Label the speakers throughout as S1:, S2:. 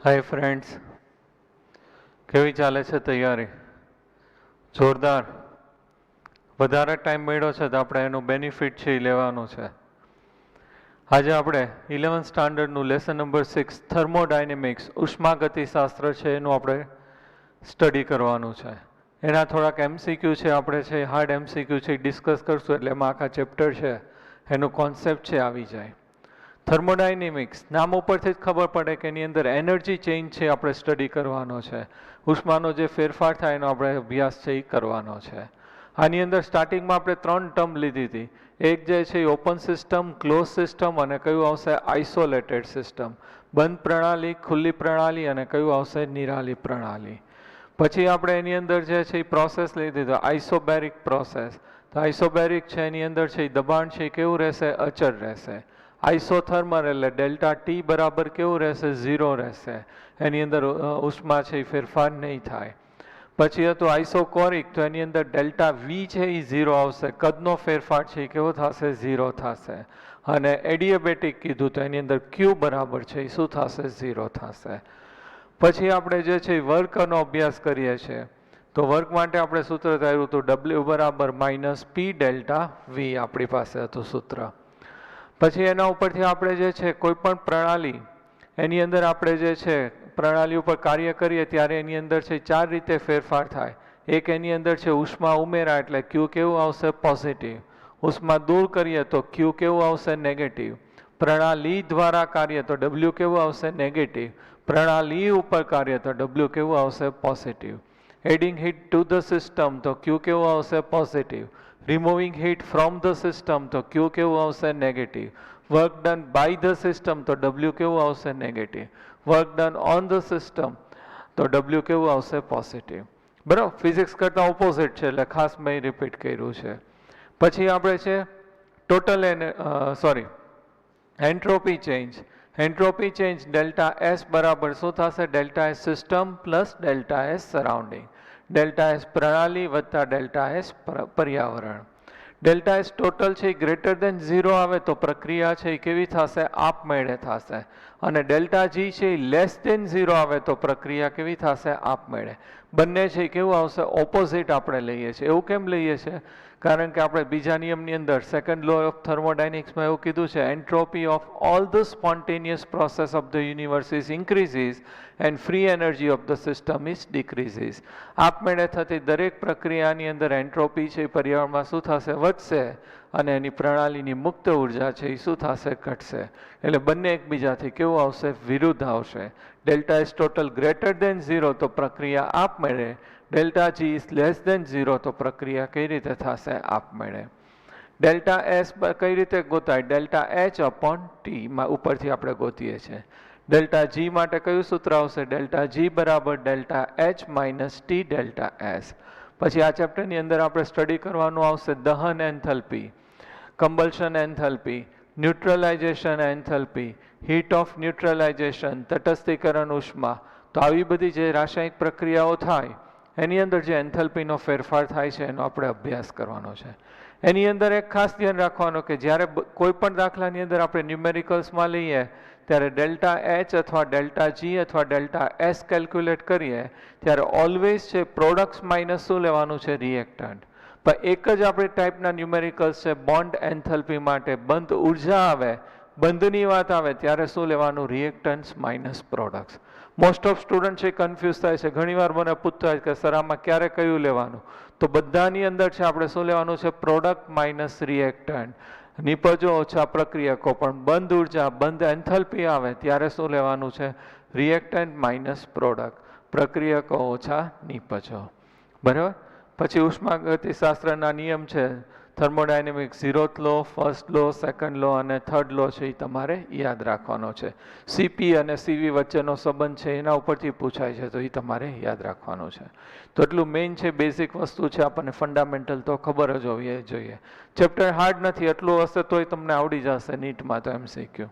S1: Hi friends, કેવી ચાલે છે તૈયારી? જોરદાર. વધારે ટાઈમ મળ્યો છે તો આપણે એનું બેનિફિટ છે એ લેવાનું છે. આજે આપણે 11th સ્ટાન્ડર્ડનું લેસન નંબર 6 થર્મોડાયનેમિક્સ ઉષ્માગતિશાસ્ત્ર છે એનું આપણે સ્ટડી કરવાનું છે. એના થોડાક એમસીક્યુ છે, આપણે છે હાર્ડ એમસીક્યુ છે ડિસ્કસ કરશું એટલે એમાં આખા ચેપ્ટર છે એનું કોન્સેપ્ટ છે આવી જાય. થર્મોડાયનેમિક્સ નામ ઉપરથી જ ખબર પડે કે એની અંદર એનર્જી ચેન્જ છે આપણે સ્ટડી કરવાનો છે. ઉષ્માનો જે ફેરફાર થાય એનો આપણે અભ્યાસ છે એ કરવાનો છે. આની અંદર સ્ટાર્ટિંગમાં આપણે 3 ટર્મ લીધી હતી. એક જે છે એ ઓપન સિસ્ટમ, ક્લોઝ સિસ્ટમ અને કયું આવશે આઇસોલેટેડ સિસ્ટમ. બંધ પ્રણાલી, ખુલ્લી પ્રણાલી અને કયું આવશે નિરાલી પ્રણાલી. પછી આપણે એની અંદર જે છે એ પ્રોસેસ લીધી તો આઇસોબેરિક પ્રોસેસ. તો આઇસોબેરિક છે એની અંદર છે એ દબાણ છે એ કેવું રહેશે? અચળ રહેશે. આઇસોથર્મલ એટલે ડેલ્ટા ટી બરાબર કેવું રહેશે? 0 રહેશે. એની અંદર ઉષ્મા છે એ ફેરફાર નહીં થાય. પછી હતું આઇસોકોરિક, તો એની અંદર ડેલ્ટા વી છે એ 0 આવશે. કદનો ફેરફાર છે એ કેવો થશે? 0 થશે. અને એડિયાબેટિક કીધું તો એની અંદર ક્યુ બરાબર છે એ શું થશે? 0 થશે. પછી આપણે જે છે એ વર્કનો અભ્યાસ કરીએ છીએ. તો વર્ક માટે આપણે સૂત્ર થયું હતું ડબલ્યુ બરાબર માઇનસ પી ડેલ્ટા વી આપણી પાસે હતું સૂત્ર. પછી એના ઉપરથી આપણે જે છે કોઈ પણ પ્રણાલી એની અંદર આપણે જે છે પ્રણાલી ઉપર કાર્ય કરીએ ત્યારે એની અંદર છે 4 રીતે ફેરફાર થાય. એક એની અંદર છે ઉષ્મા ઉમેરા એટલે ક્યુ કેવું આવશે? પોઝિટિવ. ઉષ્મા દૂર કરીએ તો ક્યુ કેવું આવશે? નેગેટિવ. પ્રણાલી દ્વારા કાર્ય તો ડબલ્યુ કેવું આવશે? નેગેટિવ. પ્રણાલી ઉપર કાર્ય તો ડબલ્યુ કેવું આવશે? Positive. Adding heat to the system તો ક્યુ કેવું આવશે? Positive. Removing heat from the system તો ક્યુ કેવું આવશે? Negative. Work done by the system તો ડબલ્યુ કેવું આવશે? Negative. Work done on the system તો ડબલ્યુ કેવું આવશે? પોઝિટિવ. બરાબર, ફિઝિક્સ કરતાં ઓપોઝિટ છે એટલે ખાસ મેં રિપીટ કર્યું છે. પછી આપણે છે total entropy change. Entropy change delta S બરાબર શું થશે? Delta S system plus delta S surrounding. Delta S પ્રણાલી વત્તા ડેલ્ટા એસ પર્યાવરણ. ડેલ્ટા એસ ટોટલ છે એ ગ્રેટર દેન 0 આવે તો પ્રક્રિયા છે એ કેવી થશે? આપમેળે થશે. અને ડેલ્ટા જી છે એ લેસ દેન 0 આવે તો પ્રક્રિયા કેવી થશે? આપમેળે. બંને છે એ કેવું આવશે? ઓપોઝિટ આપણે લઈએ છીએ. એવું કેમ લઈએ છીએ? કારણ કે આપણે બીજા નિયમની અંદર સેકન્ડ લો ઓફ થર્મોડાયનેમિક્સમાં એવું કીધું છે entropy of all the spontaneous process of the universe is increases and free energy of the system is decreases. આપમેળે થતી દરેક પ્રક્રિયાની અંદર એન્ટ્રોપી છે એ પર્યાવરણમાં શું થશે? વધશે. અને એની પ્રણાલીની મુક્ત ઉર્જા છે એ શું થશે? ઘટશે. એટલે બંને એકબીજાથી કેવું આવશે? વિરુદ્ધ આવશે. Delta S total greater than 0 તો પ્રક્રિયા આપમેળે. Delta G is less than 0 તો પ્રક્રિયા કઈ રીતે થશે? આપમેળે. ડેલ્ટા એસ કઈ રીતે ગોતાય? ડેલ્ટા એચ અપોન ટી માં ઉપરથી આપણે ગોતીએ છીએ. ડેલ્ટા જી માટે કયું સૂત્ર આવશે? ડેલ્ટા જી બરાબર delta H minus T delta S. પછી આ ચેપ્ટરની અંદર આપણે સ્ટડી કરવાનું આવશે દહન એન્થલ્પી, કમ્બલ્શન એન્થલ્પી, ન્યુટ્રલાઇઝેશન એન્થલ્પી, હીટ ઓફ ન્યુટ્રલાઇઝેશન, તટસ્થીકરણ ઉષ્મા. તો આવી બધી જે રાસાયણિક પ્રક્રિયાઓ થાય એની અંદર જે એન્થલ્પીનો ફેરફાર થાય છે એનો આપણે અભ્યાસ કરવાનો છે. એની અંદર એક ખાસ ધ્યાન રાખવાનું કે જ્યારે કોઈ પણ દાખલાની અંદર આપણે ન્યુમેરિકલ્સમાં લઈએ ત્યારે ડેલ્ટા એચ અથવા ડેલ્ટા જી અથવા ડેલ્ટા એસ કેલ્ક્યુલેટ કરીએ ત્યારે ઓલવેઝ છે પ્રોડક્ટ્સ માઇનસ શું લેવાનું છે? રિએક્ટન્ટ. પણ એક જ આપણી ટાઈપના ન્યુમેરિકલ્સ છે બોન્ડ એન્થલ્પી માટે બંધ ઉર્જા આવે, બંધની વાત આવે ત્યારે શું લેવાનું? Reactants minus products. Most of student છે કન્ફ્યુઝ થાય છે. ઘણીવાર મને પૂછતા હોય કે સર આમાં ક્યારે કયું લેવાનું? તો બધાની અંદર છે આપણે શું લેવાનું છે? Product minus reactant. નિપજો ઓછા પ્રક્રિયકો, પણ બંધ ઉર્જા બંધ એન્થલ્પી આવે ત્યારે શું લેવાનું છે? Reactant minus product. પ્રક્રિયકો ઓછા નિપજો. બરાબર. પછી ઉષ્માગતિશાસ્ત્રના નિયમ છે થર્મોડાયનેમિક્સ 0th લો, ફર્સ્ટ લો, સેકન્ડ લો અને થર્ડ લો છે એ તમારે યાદ રાખવાનો છે. સીપી અને સીવી વચ્ચેનો સંબંધ છે એના ઉપરથી પૂછાય છે તો એ તમારે યાદ રાખવાનું છે. તો એટલું મેઇન છે, બેઝિક વસ્તુ છે, આપણને ફંડામેન્ટલ તો ખબર જ હોવી જોઈએ. ચેપ્ટર હાર્ડ નથી, એટલું હશે તોય તમને આવડી જશે નીટમાં તો એમસીક્યુ.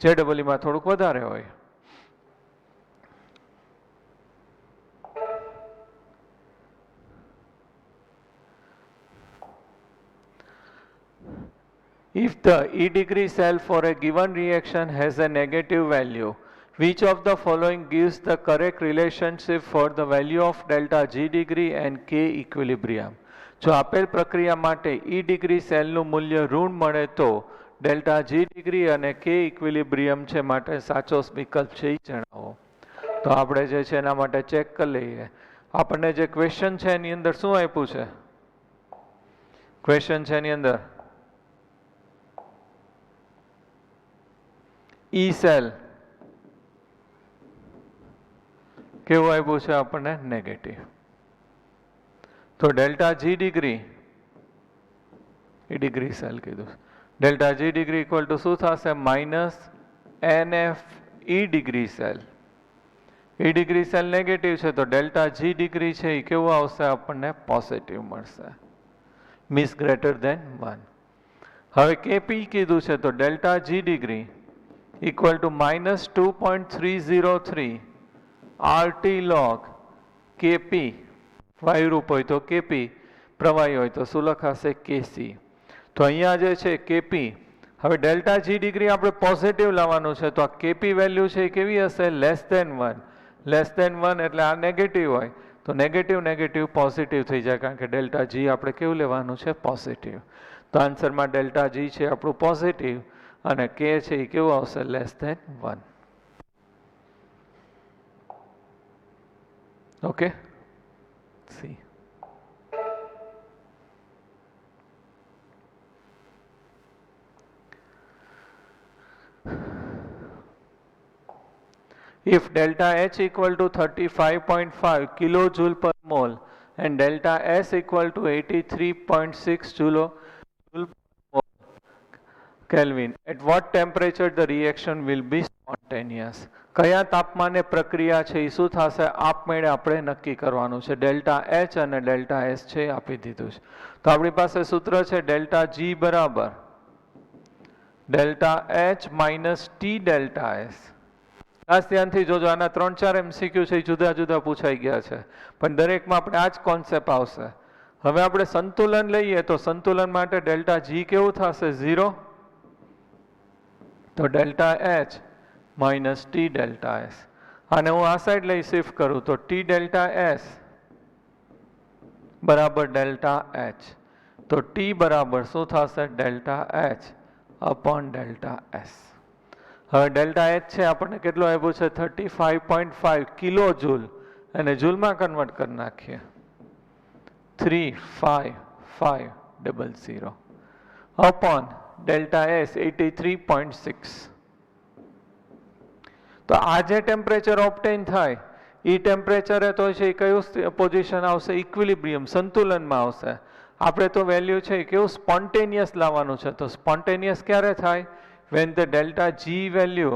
S1: જેડબલઈમાં થોડુંક વધારે હોય. If the E degree cell for a given reaction has a negative value, Which of the following gives the correct relationship for the value of delta G degree and K equilibrium? જો આપેલ પ્રક્રિયા માટે E degree સેલનું મૂલ્ય ઋણ મળે તો delta G degree અને K ઇક્વિલિબ્રિયમ છે માટે સાચો વિકલ્પ છે એ જણાવો. તો આપણે જે છે એના માટે ચેક કરી લઈએ. આપણને જે ક્વેશ્ચન છે એની અંદર શું આપ્યું છે? ક્વેશ્ચન છે એની અંદર E સેલ કેવું આપ્યું છે આપણને? નેગેટિવ. તો ડેલ્ટા G ડિગ્રી એ ડિગ્રી સેલ કીધું. Delta G degree equal to શું થશે? Minus NF E degree cell. E degree cell negative છે તો ડેલ્ટા G ડિગ્રી છે એ કેવું આવશે? આપણને પોઝિટિવ મળશે. Means greater than 1. હવે KP કીધું છે તો delta G degree equal to minus 2.303 RT log KP. વાયુરૂપ હોય તો KP, પ્રવાહી હોય તો શું લખાશે? KC. તો અહીંયા જે છે KP, હવે ડેલ્ટા G ડિગ્રી આપણે પોઝિટિવ લાવવાનું છે તો આ KP વેલ્યુ છે એ કેવી હશે? Less than 1. લેસ ધેન 1 એટલે આ નેગેટિવ હોય તો નેગેટિવ નેગેટિવ પોઝિટિવ થઈ જાય, કારણ કે ડેલ્ટા G આપણે કેવું લેવાનું છે? પોઝિટિવ. તો આન્સરમાં ડેલ્ટા G છે આપણું પોઝિટિવ અને K છે એ કેવું આવશે? Less than 1. Okay. See. If delta H equal to 35.5 kilojoule per mole and delta S equal to 83.6 joule per mole Kelvin, at what temperature the reaction will be spontaneous? કયા તાપમાને પ્રક્રિયા છે એ શું થશે? આપમેળે આપણે નક્કી કરવાનું છે. ડેલ્ટા H અને ડેલ્ટા S છે આપી દીધું છે. તો આપણી પાસે સૂત્ર છે ડેલ્ટા G બરાબર delta H minus T delta S. ખાસ ધ્યાનથી જોજો, આના 3-4 MCQ છે એ જુદા જુદા પૂછાઈ ગયા છે, પણ દરેકમાં આપણે આ જ કોન્સેપ્ટ આવશે. હવે આપણે સંતુલન લઈએ તો સંતુલન માટે ડેલ્ટા G કેવું થશે? 0. તો delta H minus T delta S. અને હું આ સાઈડ લઈ શિફ્ટ કરું તો T ડેલ્ટા S બરાબર ડેલ્ટા H. તો T બરાબર શું થશે? Delta H upon delta S. હવે ડેલ્ટા H છે આપણને કેટલું આપ્યું છે? 35.5 કિલો જૂલ, અને જૂલમાં કન્વર્ટ કરી નાખીએ 35500 અપોન ડેલ્ટા S 83.6. તો આ જે ટેમ્પરેચર ઓબ્ટેન થાય એ ટેમ્પરેચરે તો છે એ કયું પોઝિશન આવશે? ઇક્વિલિબ્રિયમ, સંતુલનમાં આવશે. આપણે તો વેલ્યુ છે કેવું સ્પોન્ટેનિયસ લાવવાનું છે. તો સ્પોન્ટેનિયસ ક્યારે થાય? when the delta G value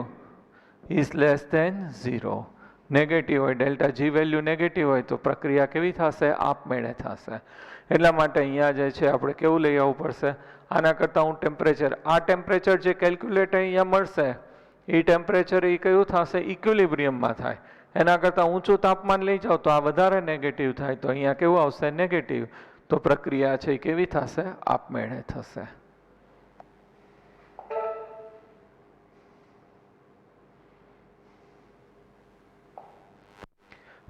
S1: is less than 0. Negative હોય, ડેલ્ટા G વેલ્યુ નેગેટિવ હોય તો પ્રક્રિયા કેવી થશે? આપમેળે થશે. એટલા માટે અહીંયા જે છે આપણે કેવું લઈ આવવું પડશે? આના કરતાં હું ટેમ્પરેચર, આ ટેમ્પરેચર જે કેલ્ક્યુલેટ અહીંયા મળશે એ ટેમ્પરેચર એ કયું થશે? ઇક્વિલિબ્રિયમમાં થાય. એના કરતાં ઊંચું તાપમાન લઈ જાઓ તો આ વધારે નેગેટિવ થાય, તો અહીંયા કેવું આવશે? નેગેટિવ. તો પ્રક્રિયા છે એ કેવી થશે? આપમેળે થશે.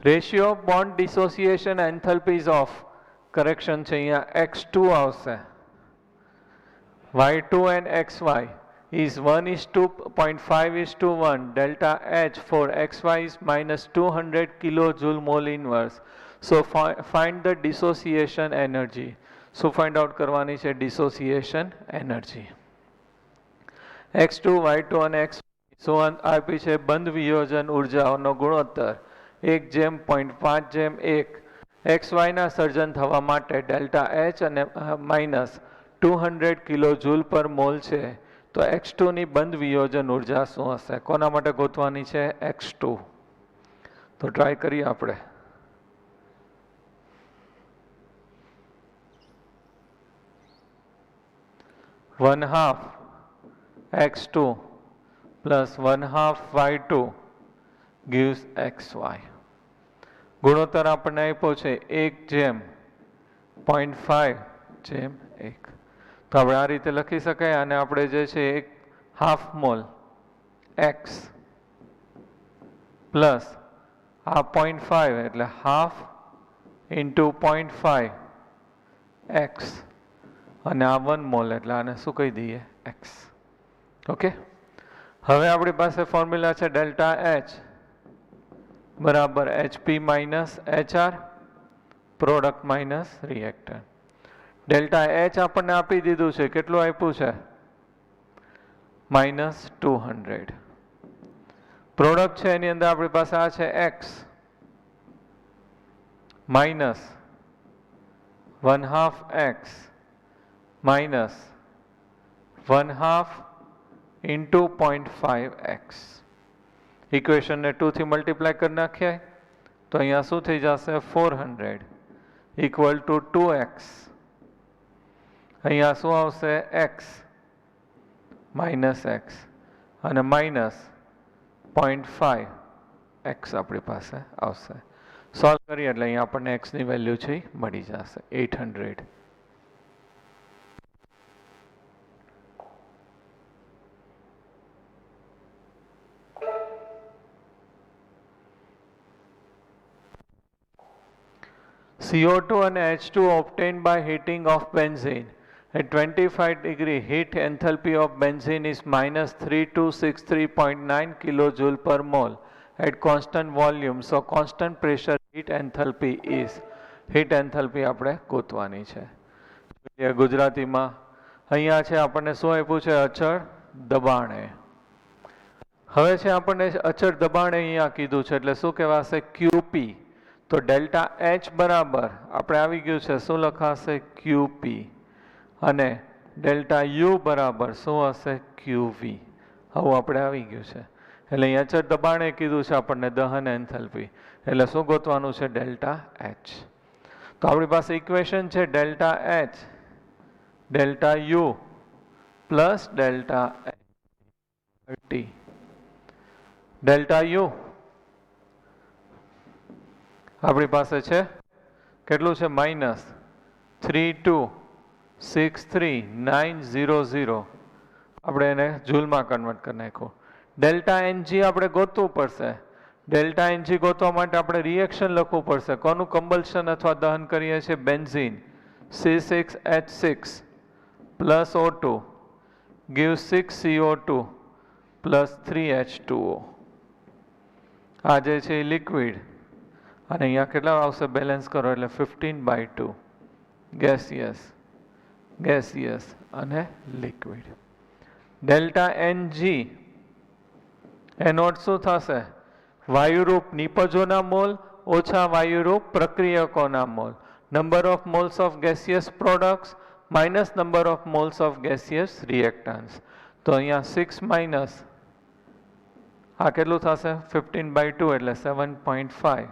S1: Ratio of bond dissociation enthalpies of, correction છે અહીંયા x2 આવશે. y2 and xy is 1:0.5:1. delta H for xy is minus 200 kilojoule mole inverse. So find the dissociation energy. So find out કરવાની છે dissociation energy. x2, y2 અને x આપી છે બંધ વિયોજન ઉર્જાઓનો ગુણોત્તર 1:0.5:1. XY ના સર્જન થવા માટે ડેલ્ટા H અને માઇનસ 200 કિલો જૂલ પર મોલ છે, તો x2 ની બંધ વિયોજન ઉર્જા શું હશે? કોના માટે ગોતવાની છે? x2. તો ટ્રાય કરીએ આપણે. One half x2 plus 1/2 y2 gives xy. ગુણોત્તર આપણને આપ્યો છે 1:0.5:1. તો આપણે આ રીતે લખી શકાય. અને આપણે જે છે 1/2 મોલ x પ્લસ આ 0.5 એટલે હાફ ઇન્ટુ 0.5 એક્સ અને આ 1 મોલ એટલે આને શું કહી દઈએ એક્સ. ઓકે, હવે આપણી પાસે ફોર્મ્યુલા છે ડેલ્ટા એચ બરાબર HP minus HR product minus reactor. Delta H આપણને આપી દીધું છે, કેટલું આપ્યું છે -200. પ્રોડક્ટ છે એની અંદર આપણી પાસે આ છે x minus 1/2 x minus 1/2 into 0.5 x. ઇક્વેશનને 2 થી મલ્ટીપ્લાય કરી નાખીએ તો અહીંયા શું થઈ જશે 400 ઇક્વલ ટુ 2x. અહીંયા શું આવશે એક્સ માઇનસ એક્સ અને માઇનસ 0.5 એક્સ આપણી પાસે આવશે. સોલ્વ કરીએ એટલે અહીંયા આપણને એક્સની વેલ્યુ છે મળી જશે 800. CO2 and H2 obtained by heating of benzene. At 25 degree heat enthalpy of benzene is -3263.9 kilojoule per mole at constant volume. So constant pressure heat enthalpy is. Heat enthalpy આપણે ગોતવાની છે. ગુજરાતીમાં અહીંયા છે આપણને શું આપ્યું છે અચળ દબાણે. હવે છે આપણને અચળ દબાણે અહીંયા કીધું છે એટલે શું કહેવાશે QP. તો ડેલ્ટા એચ બરાબર આપણે આવી ગયું છે શું લખાશે QP અને ડેલ્ટા યુ બરાબર શું હશે QV. આવું આપણે આવી ગયું છે એટલે અહીંયા અચળ દબાણે કીધું છે આપણને દહન એન્થેલ્પી એટલે શું ગોતવાનું છે ડેલ્ટા એચ. તો આપણી પાસે ઇક્વેશન છે delta H delta you plus delta T. Delta you આપણી પાસે છે કેટલું છે -3263900. આપણે એને જૂલમાં કન્વર્ટ કરી નાખ્યું. ડેલ્ટા એનજી આપણે ગોતવું પડશે. ડેલ્ટા એનજી ગોતવા માટે આપણે રિએક્શન લખવું પડશે. કોનું કમ્બલ્શન અથવા દહન કરીએ છીએ benzene C6H6 plus O2 gives 6CO2 plus 3H2O. આ જે છે એ લિક્વિડ અને અહીંયા કેટલા આવશે બેલેન્સ કરો એટલે 15/2 ગેસિયસ ગેસિયસ અને લિક્વિડ. ડેલ્ટા એનજી એનોટ શું થશે વાયુરૂપ નિપજોના મોલ ઓછા વાયુરૂપ પ્રક્રિયકોના મોલ. Number of moles of gaseous products minus number of moles of gaseous reactants. તો અહીંયા 6 માઇનસ આ કેટલું થશે 15/2 એટલે 7.5.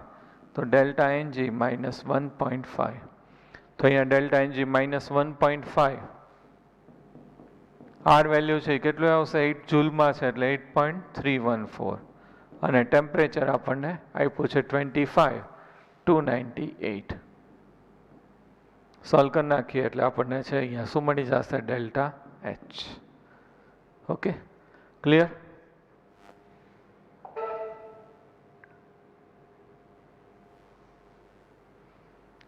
S1: તો ડેલ્ટા એનજી -1.5. તો અહીંયા ડેલ્ટા એનજી -1.5. આર વેલ્યુ છે કેટલું આવશે 8 જૂલમાં છે એટલે 8.314 અને ટેમ્પરેચર આપણને આપ્યું છે 25,298. સોલ્વ કરી નાખીએ એટલે આપણને છે અહીંયા શું મળી જશે ડેલ્ટા એચ. Okay, clear?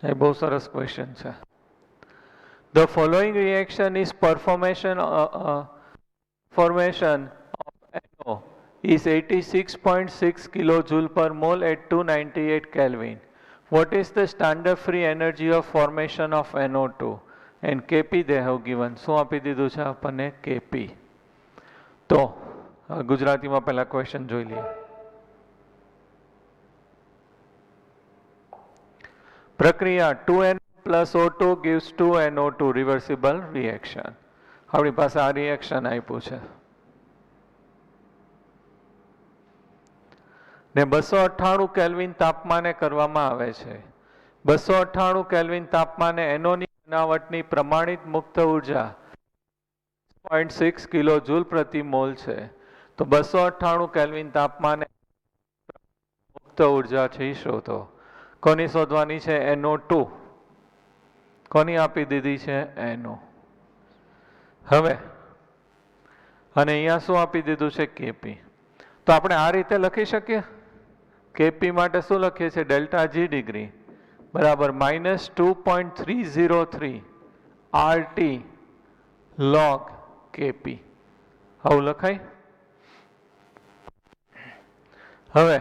S1: એ બહુ સરસ ક્વેશ્ચન છે. The following reaction is formation of NO is 86.6 kilojoule per mole at 298 Kelvin. What is the standard free energy of formation of NO2 and Kp they have given. શું આપી દીધું છે આપણને Kp. તો ગુજરાતીમાં પહેલા ક્વેશ્ચન જોઈ લઈએ. પ્રક્રિયા 2N plus O2 gives 2NO2 reversible reaction. આપણી પાસે આ રિએક્શન આપ્યું છે ને 298 કેલ્વિન તાપમાને કરવામાં આવે છે. 298 કેલ્વિન તાપમાને એનોની બનાવટની પ્રમાણિત મુક્ત ઉર્જા 0.6 કિલો જૂલ પ્રતિ મોલ છે. તો 298 કેલ્વિન તાપમાને મુક્ત ઉર્જા છે શોધો. કોની શોધવાની છે NO2. કોની આપી દીધી છે NO. હવે અને અહીંયા શું આપી દીધું છે Kp. તો આપણે આ રીતે લખી શકીએ કેપી માટે શું લખીએ છીએ? ડેલ્ટા જી ડિગ્રી બરાબર -2.303 RT log કેપી. આવું લખાય. હવે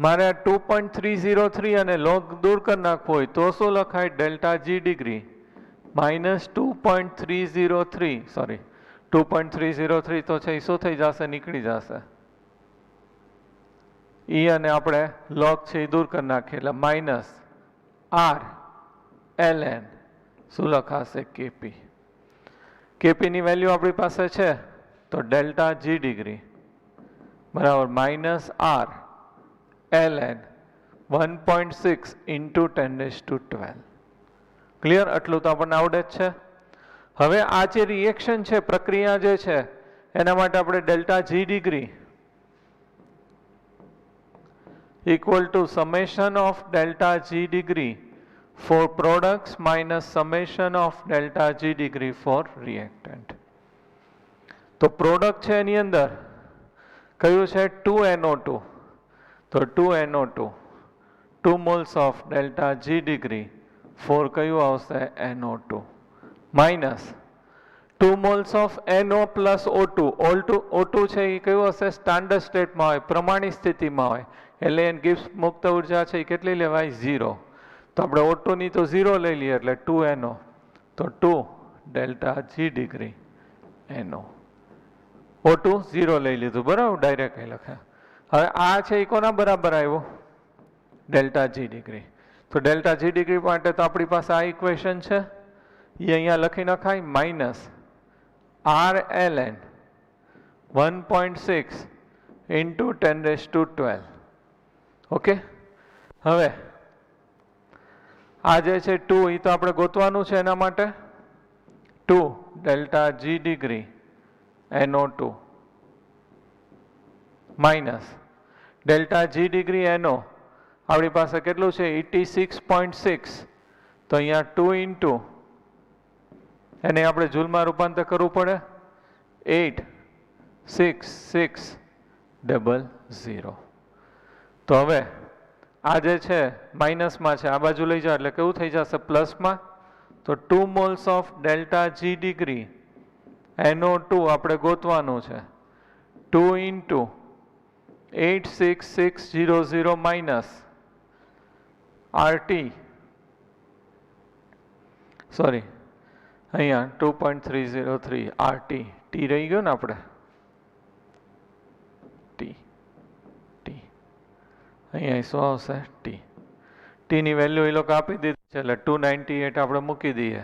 S1: મારે આ 2.303 અને લોગ દૂર કરી નાખવું હોય તો શું લખાય? ડેલ્ટા જી ડિગ્રી -2.303 સોરી 2.303 તો છે એ શું થઈ જશે? નીકળી જશે. ઈ અને આપણે લોગ છે એ દૂર કરી નાખીએ એટલે માઇનસ આર ln શું લખાશે? કેપી. કેપીની વેલ્યુ આપણી પાસે છે તો ડેલ્ટા જી ડિગ્રી બરાબર -R ln 1.6 into 10⁻²². ક્લિયર? આટલું તો આપણને આવડે જ છે. હવે આ જે રિએક્શન છે, પ્રક્રિયા જે છે, એના માટે આપણે delta G degree equal to summation of delta G degree for products minus summation of delta G degree for reactant. તો પ્રોડક્ટ છે એની અંદર કયું છે? 2NO2. તો 2NO2 2 moles of delta G degree for કયું આવશે? NO2 minus 2 moles of NO plus O2. O2 છે એ કયું હશે? સ્ટાન્ડર્ડ સ્ટેટમાં હોય, પ્રમાણિત સ્થિતિમાં હોય. એટલે એન ગિબ્સ મુક્ત ઉર્જા છે એ કેટલી લેવાય? 0. તો આપણે O2 ની તો 0 લઈ લઈએ એટલે 2NO. તો 2 delta G degree NO. O2 0 લઈ લીધું બરાબર, ડાયરેક્ટ અહીં લખ્યા. હવે આ છે એ કોના બરાબર આવ્યો? Delta G degree. તો ડેલ્ટા જી ડિગ્રી માટે તો આપણી પાસે આ ઇક્વેશન છે, એ અહીંયા લખી નખાય minus R ln 1.6 into 10⁻²². Okay. હવે આ જે છે 2 એ તો આપણે ગોતવાનું છે. એના માટે 2 delta G degree NO2 minus delta G degree NO આપણી પાસે કેટલું છે? 86.6. તો અહીંયા 2 ઇન્ટુ એને આપણે જૂલમાં રૂપાંતર કરવું પડે 86600. તો હવે આ જે છે માઇનસમાં છે, આ બાજુ લઈ જાઓ એટલે કેવું થઈ જશે? પ્લસમાં. તો 2 moles of delta G degree NO2 આપણે ગોતવાનું છે. 2 into 86600 minus RT સોરી અહીંયા 2.303 RT T રહી ગયો ને આપણે અહીંયા શું આવશે? ટી ની વેલ્યુ એ લોકો આપી દીધી છે એટલે 298 આપણે મૂકી દઈએ.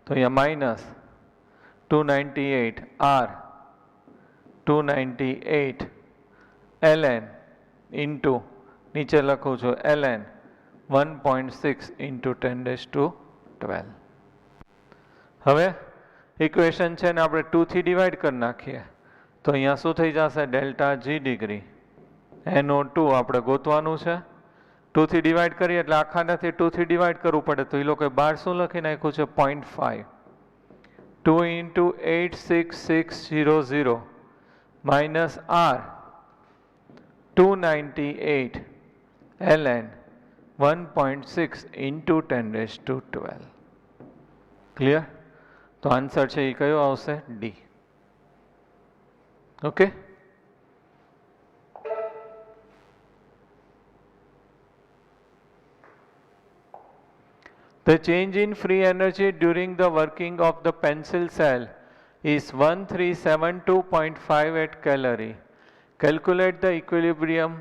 S1: તો અહીંયા માઇનસ 298 R 298 ln ઇન્ટુ નીચે લખું છું ln 1.6 into 10⁻²². હવે ઇક્વેશન છે ને આપણે 2 થી ડિવાઈડ કરી નાખીએ તો અહીંયા શું થઈ જશે? ડેલ્ટા જી ડિગ્રી NO2 આપણે ગોતવાનું છે. 2 થી ડિવાઈડ કરીએ એટલે આખાનાથી 2 થી ડિવાઈડ કરવું પડે. તો એ લોકોએ બહાર શું લખી નાખ્યું છે? 0.5. 2 into 86600 minus R 298 ln 1.6 into 10⁻²². Clear? તો આન્સર છે એ કયો આવશે? D. Okay. The change in free energy during the working of the pencil cell is 1372.58 calorie. Calculate the equilibrium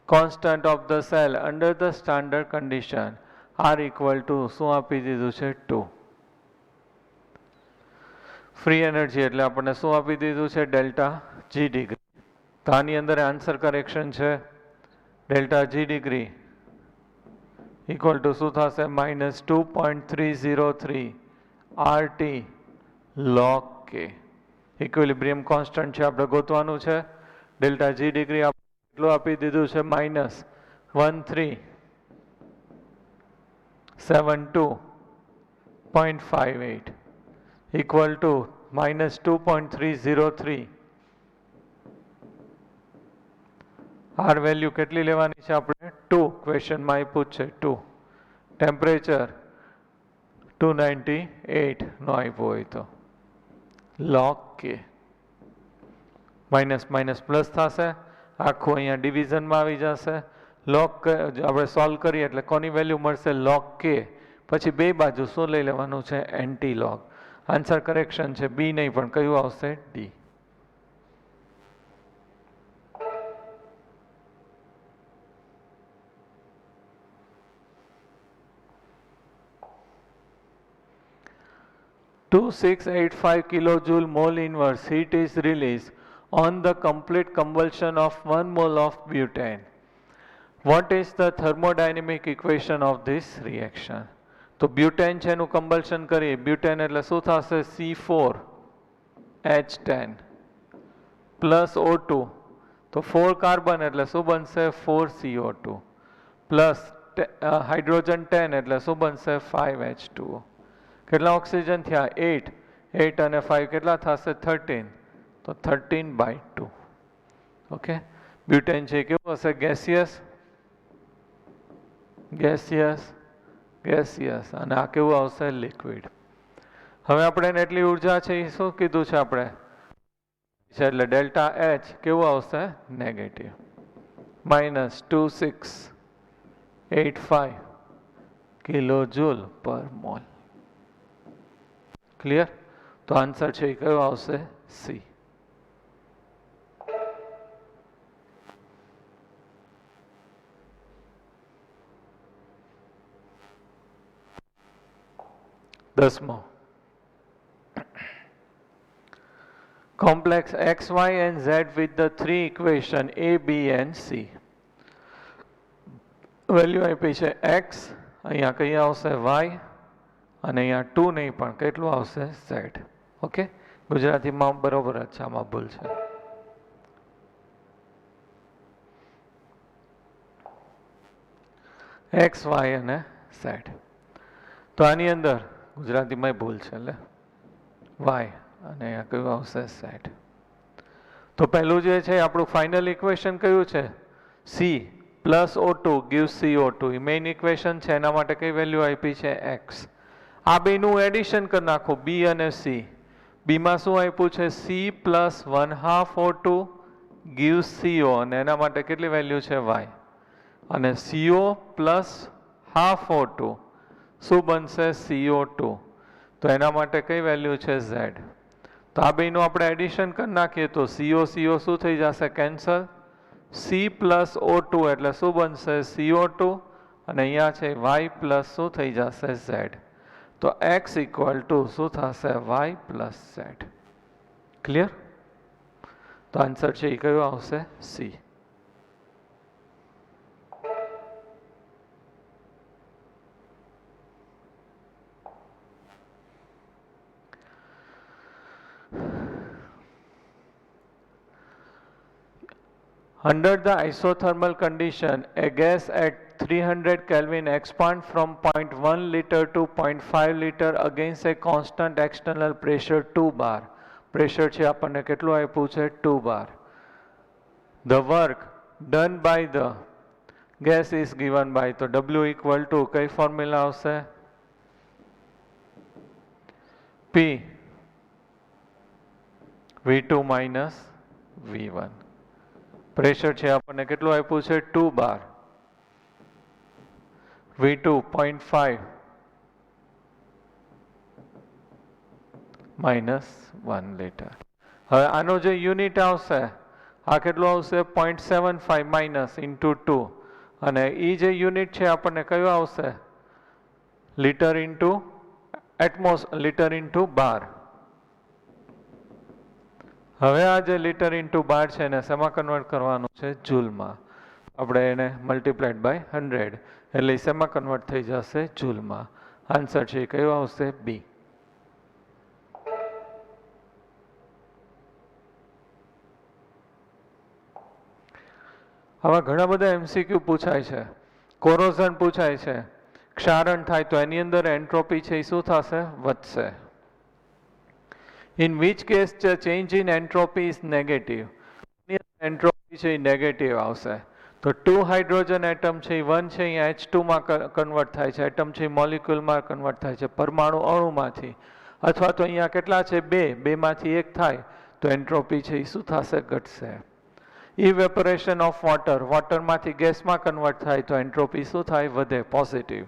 S1: constant of the cell under the standard condition. R equal to શું આપી દીધું છે? 2. Free energy એટલે આપણને શું આપી દીધું છે? Delta G degree. તો આની અંદર આન્સર કરેક્શન છે delta G degree equal to શું થશે? -2.303 RT log K. Equilibrium constant છે આપણે ગોતવાનું છે. ડેલ્ટા જી ડિગ્રી આપણે કેટલું આપી દીધું છે? -1372.58 equal to -2.303 આર વેલ્યુ કેટલી લેવાની છે આપણે 2 ક્વેશ્ચનમાં આપ્યું છે 2 ટેમ્પરેચર 298 નો આપ્યો હોય તો log k minus minus plus થશે આખું અહીંયા ડિવિઝનમાં આવી જશે log આપણે સોલ્વ કરીએ એટલે કોની વેલ્યુ મળશે log k પછી બે બાજુ શું લઈ લેવાનું છે એન્ટી log આન્સર કરેક્શન છે બી નહીં પણ કયું આવશે D (2685 kilojoule mole inverse heat is released on the complete combustion of 1 mole of butane. What is the thermodynamic equation of this reaction? તો બ્યુટેન છે એનું કમ્બલ્શન કરીએ બ્યુટેન એટલે શું થશે C4H10 પ્લસ O2 તો 4 કાર્બન એટલે શું બનશે 4CO2 પ્લસ હાઇડ્રોજન 10 એટલે શું બનશે 5H2O કેટલા ઓક્સિજન થયા 8 8 અને 5 કેટલા થશે 13 તો 13/2 ઓકે બ્યુટેન છે કેવું હશે ગેસિયસ ગેસિયસ ગેસિયસ અને આ કેવું આવશે લિક્વિડ હવે આપણે એટલી ઉર્જા છે એ શું કીધું છે આપણે એટલે ડેલ્ટા એચ કેવું આવશે નેગેટિવ -2685 કિલોજૂલ પર મોલ ક્લિયર તો આન્સર છે એ કયો આવશે સી દસમો complex x, y and z with the three equation a, b and c. Value આપી છે x અહીંયા કઈ આવશે y અને અહીંયા 2 નહીં પણ કેટલું આવશે z. ઓકે ગુજરાતીમાં બરોબર જ છે આમાં ભૂલ છે x, y અને z તો આની અંદર ગુજરાતીમાં ભૂલ છે એટલે y અને અહીંયા કયું આવશે z તો પહેલું જે છે આપણું ફાઇનલ ઇક્વેશન કયું છે c plus O2 gives CO2 એ મેઇન ઇક્વેશન છે એના માટે કઈ વેલ્યુ આપી છે x આ બેનું એડિશન કરી નાખો b અને c b માં શું આપ્યું છે c plus 1/2 O2 gives CO અને એના માટે કેટલી વેલ્યુ છે y અને CO પ્લસ હાફ O2 શું બનશે CO2 તો એના માટે કઈ વેલ્યુ છે z તો આ બેનું આપણે એડિશન કરી નાખીએ તો CO શું થઈ જશે કેન્સલ c પ્લસ O2 એટલે શું બનશે CO2 અને અહીંયા છે y પ્લસ શું થઈ જશે z તો x ઇક્વલ ટુ શું થશે y પ્લસ z ક્લિયર તો આન્સર છે એ કયો આવશે C Under the isothermal condition, a gas at 300 Kelvin expands from 0.1 liter to 0.5 liter against a constant external pressure 2 bar. Pressure છે આપણને કેટલું આપ્યું છે 2 bar. The work done by the gas is given by તો W equal to કઈ formula આવશે P V2 minus V1. Pressure છે આપણને કેટલું આપ્યું છે 2 બાર V2 0.5 minus 1 liter હવે આનો જે યુનિટ આવશે આ કેટલું આવશે 0.75 માઇનસ ઇન્ટુ 2 અને એ જે યુનિટ છે આપણને કયું આવશે લીટર ઇન્ટુ લીટર ઇન્ટુ બાર હવે આ જે લીટર ઇન્ટુ બાર છે એને શેમાં કન્વર્ટ કરવાનું છે જૂલમાં આપણે એને મલ્ટીપ્લાઇડ બાય 100 એટલે શેમાં કન્વર્ટ થઈ જશે જૂલમાં આન્સર છે કયો આવશે બી આવા ઘણા બધા એમસીક્યુ પૂછાય છે કોરોઝન પૂછાય છે ક્ષારણ થાય તો એની અંદર એન્ટ્રોપી છે એ શું થશે વધશે In which case the change in entropy is negative. Entropy છે એ નેગેટિવ આવશે. તો 2 હાઇડ્રોજન એટમ છે એ 1 છે અહીંયા H2 માં કન્વર્ટ થાય છે, એટમ છે મોલિક્યુલમાં કન્વર્ટ થાય છે, પરમાણુ અણુમાંથી. અથવા તો અહીંયા કેટલા છે 2, 2 માંથી 1 થાય તો એન્ટ્રોપી છે એ શું થશે? ઘટશે. ઇવેપોરેશન ઓફ વોટર, વોટરમાંથી ગેસમાં કન્વર્ટ થાય તો એન્ટ્રોપી શું થાય? વધે, positive.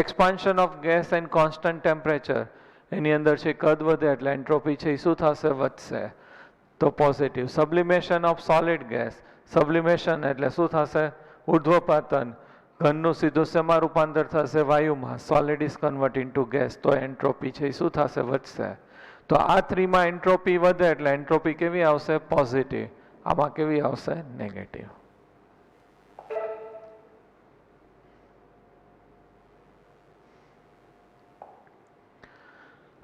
S1: Expansion of gas and constant temperature, એની અંદર છે કદ વધે એટલે એન્ટ્રોપી છે એ શું થશે? વધશે, તો positive. Sublimation of solid gas, sublimation એટલે શું થશે? ઉર્ધ્વપાતન, ઘનનું સીધું શેમાં રૂપાંતર થશે? વાયુમાં. Solid is convert into gas, તો એન્ટ્રોપી છે એ શું થશે? વધશે. તો આ 3 માં એન્ટ્રોપી વધે એટલે એન્ટ્રોપી કેવી આવશે? પોઝિટિવ. આમાં કેવી આવશે? Negative.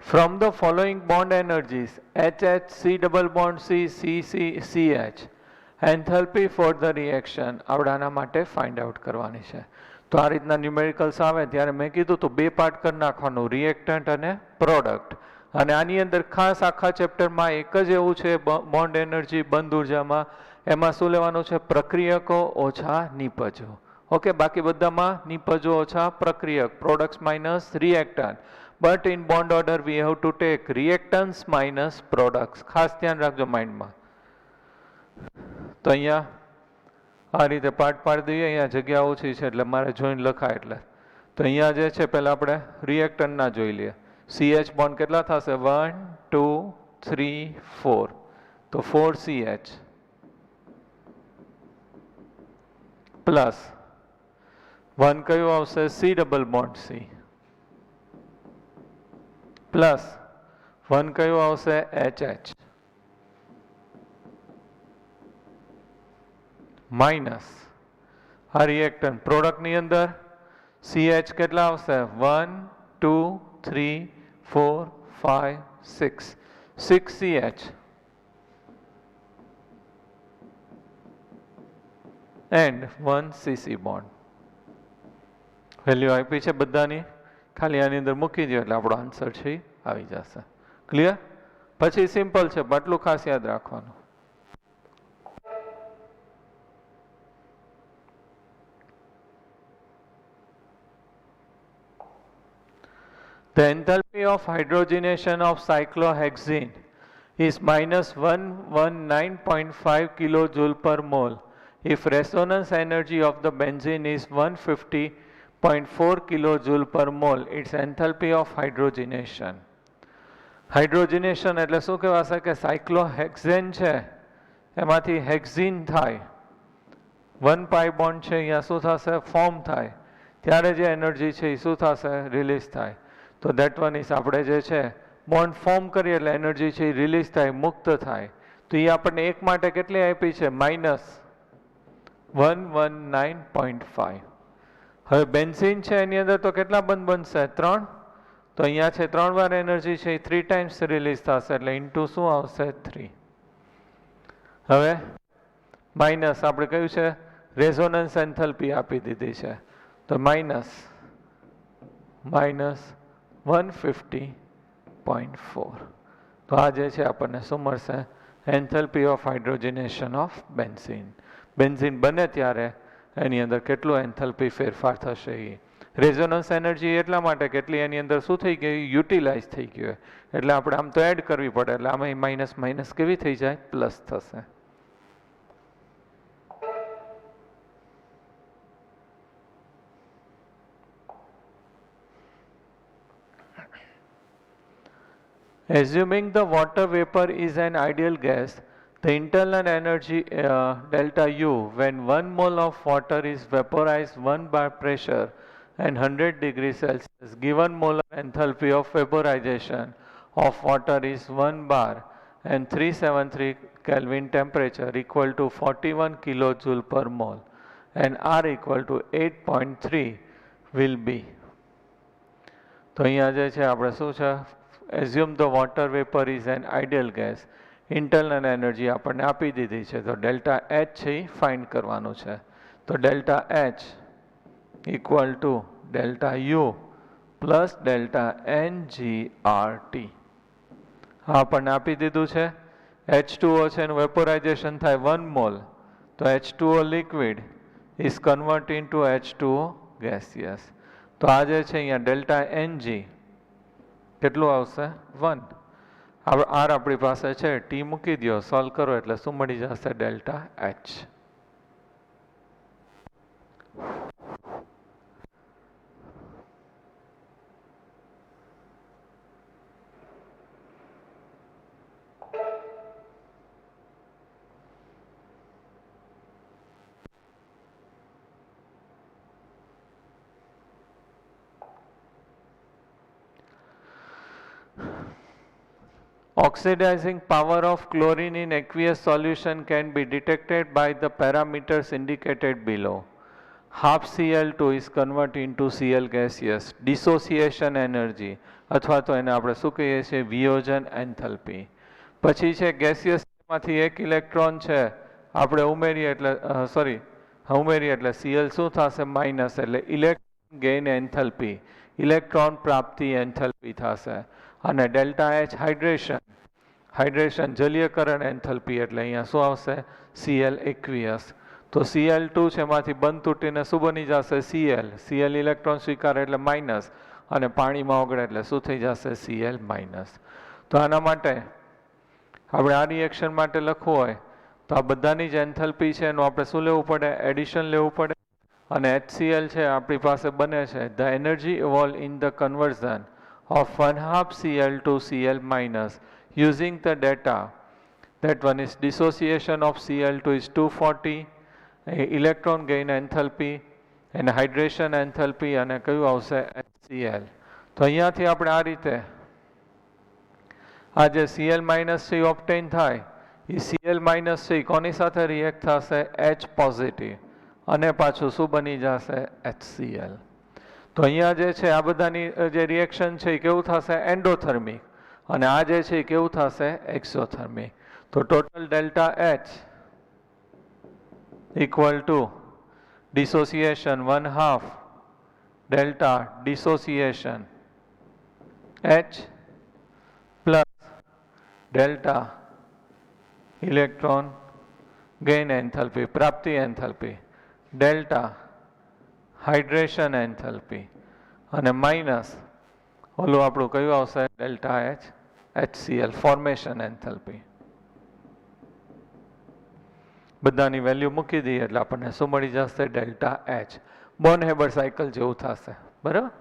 S1: From the following bond energies HH, C double bond C, CC, CH, enthalpy for the reaction આવડાના માટે ફાઇન્ડ આઉટ કરવાની છે. તો આ રીતના ન્યુમેરિકલ્સ આવે ત્યારે મેં કીધું તો 2 પાર્ટ કરી નાખવાનું, રિએક્ટન્ટ અને પ્રોડક્ટ. અને આની અંદર ખાસ આખા ચેપ્ટરમાં એક જ એવું છે બોન્ડ એનર્જી બંધ ઉર્જામાં, એમાં શું લેવાનું છે? પ્રક્રિયકો ઓછા નિપજો. ઓકે, બાકી બધામાં નિપજો ઓછા પ્રક્રિયક, products minus reactant. But in bond order we have to take reactants minus products. ખાસ ધ્યાન રાખજો માઇન્ડમાં. તો અહીંયા આ રીતે પાર્ટ પાડી દઈએ, અહીંયા જગ્યા ઓછી છે એટલે મારે જોઈને લખાય એટલે. તો અહીંયા જે છે પહેલાં આપણે રિએક્ટન્ટના જોઈ લઈએ. CH બોન્ડ કેટલા થશે? 1 2 3 4, તો 4CH પ્લસ 1 કયું આવશે? C double bond C plus 1 કયું આવશે? HH માઇનસ આ રિએક્ટન્ટ પ્રોડક્ટની અંદર CH કેટલા આવશે? 1 2 3 4 5 6, 6CH and 1 CC bond. Value આપી છે બધાની, ખાલી આની અંદર મૂકી દો એટલે આપણો આન્સર છે આવી જશે. ક્લિયર? પછી સિમ્પલ છે, આટલું ખાસ યાદ રાખવાનું. The enthalpy of hydrogenation of cyclohexene is minus 119.5 kilojoule per mole if resonance energy of the benzene is 150.4 kilojoule per mole. Its enthalpy of hydrogenation. હાઇડ્રોજનેશન એટલે શું કહેવાશે? કે સાયક્લોહેક્ઝેન છે એમાંથી હેક્ઝીન થાય, 1 પાઈ બોન્ડ છે અહીંયા શું થશે? ફોર્મ થાય, ત્યારે જે એનર્જી છે એ શું થશે? રિલીઝ થાય. તો દેટ વન ઇઝ આપણે જે છે બોન્ડ ફોર્મ કરીએ એટલે એનર્જી છે એ રિલીઝ થાય, મુક્ત થાય. તો એ આપણને એક માટે કેટલી આપી છે? માઇનસ 119.5. હવે બેન્ઝીન છે એની અંદર તો કેટલા બંધ બનશે? 3. તો અહીંયા છે 3 વાર એનર્જી છે એ 3 ટાઈમ્સ રિલીઝ થશે એટલે ઇન્ટુ શું આવશે? 3. હવે માઇનસ આપણે કયું છે? રેઝોનન્સ એન્થલ્પી આપી દીધી છે, તો માઇનસ 150.4. તો આ જે છે આપણને શું મળશે? એન્થલ્પી ઓફ હાઇડ્રોજનેશન ઓફ બેન્ઝીન. બેન્ઝીન બને ત્યારે એની અંદર કેટલું એન્થલ્પી ફેરફાર થશે એ. રેઝોનન્સ એનર્જી એટલા માટે કેટલી એની અંદર શું થઈ ગયું? યુટિલાઇઝ થઈ ગયું, એટલે આપણે આમ તો એડ કરવી પડે, એટલે આમાં માઇનસ માઇનસ કેવી થઈ જાય? પ્લસ થશે. Assuming the water vapor is an ideal gas, the internal energy delta U when 1 mole of water is vaporized 1 bar pressure and 100 degrees Celsius, given molar enthalpy of vaporization of water is 1 bar and 373 Kelvin temperature equal to 41 kilojoule per mole and R equal to 8.3 will be. તો અહીંયા જે છે આપણે શું છે? assume the water vapor is an ideal gas. internal energy આપણને આપી દીધી છે, તો ડેલ્ટા H છે એ ફાઇન્ડ કરવાનું છે. તો delta H equal to delta U plus delta NGRT આપણને આપી દીધું છે. H2O છે એનું વેપોરાઇઝેશન થાય 1 મોલ, તો H2O liquid is converted into H2O gaseous. તો આ જે છે અહીંયા ડેલ્ટા NG કેટલું આવશે 1. આર આપણી પાસે છે, ટી મૂકી દો, સોલ્વ કરો એટલે શું મળી જશે delta H. Oxidizing power of chlorine in aqueous solution can be detected by the parameters indicated below. Half Cl2 is converted into Cl gaseous. Dissociation energy અથવા તો એને આપણે શું કહીએ છીએ વિયોજન એન્થલ્પી. પછી છે ગેસિયસ માંથી એક ઇલેક્ટ્રોન છે આપણે ઉમેરીએ એટલે Cl શું થશે માઇનસ, એટલે ઇલેક્ટ્રોન ગેઇન એન્થલ્પી, ઇલેક્ટ્રોન પ્રાપ્તિ એન્થલ્પી થશે. અને ડેલ્ટા H હાઇડ્રેશન જલીયકરણ એન્થલ્પી એટલે અહીંયા શું આવશે Cl એક્વિયસ. તો Cl2 છે એમાંથી બંધ તૂટીને શું બની જશે Cl ઇલેક્ટ્રોન સ્વીકારે એટલે માઇનસ, અને પાણીમાં ઓગળે એટલે શું થઈ જશે Cl માઇનસ. તો આના માટે આપણે આ રિએક્શન માટે લખવું હોય તો આ બધાની જ એન્થલ્પી છે એનું આપણે શું લેવું પડે એડિશન લેવું પડે. અને HCl છે આપણી પાસે બને છે the energy evolve in the conversion of 1/2 Cl to Cl minus using the data. That one is dissociation of Cl2 is 240, electron gain enthalpy and hydration enthalpy અને કયું આવશે HCl. તો અહીંયાથી આપણે આ રીતે આ જે Cl માઇનસ છે ઓબ્ટેન થાય એ Cl માઇનસ છે કોની સાથે રિએક્ટ થશે H પોઝિટિવ અને પાછું શું બની જશે HCl. તો અહીંયા જે છે આ બધાની જે રિએક્શન છે એ કેવું થશે એન્ડોથર્મિક, અને આ જે છે એ કેવું થશે એક્સોથર્મિક. તો total delta H equal to dissociation 1/2 delta dissociation H plus delta electron gain enthalpy પ્રાપ્તિ એન્થલ્પી ડેલ્ટા હાઇડ્રેશન એન્થલ્પી અને માઇનસ ઓલું આપણું કયું આવશે ડેલ્ટા H HCl ફોર્મેશન એન્થલ્પી. બધાની વેલ્યુ મૂકી દઈએ એટલે આપણને શું મળી જશે delta H. Born Haber cycle જેવું થશે. બરાબર.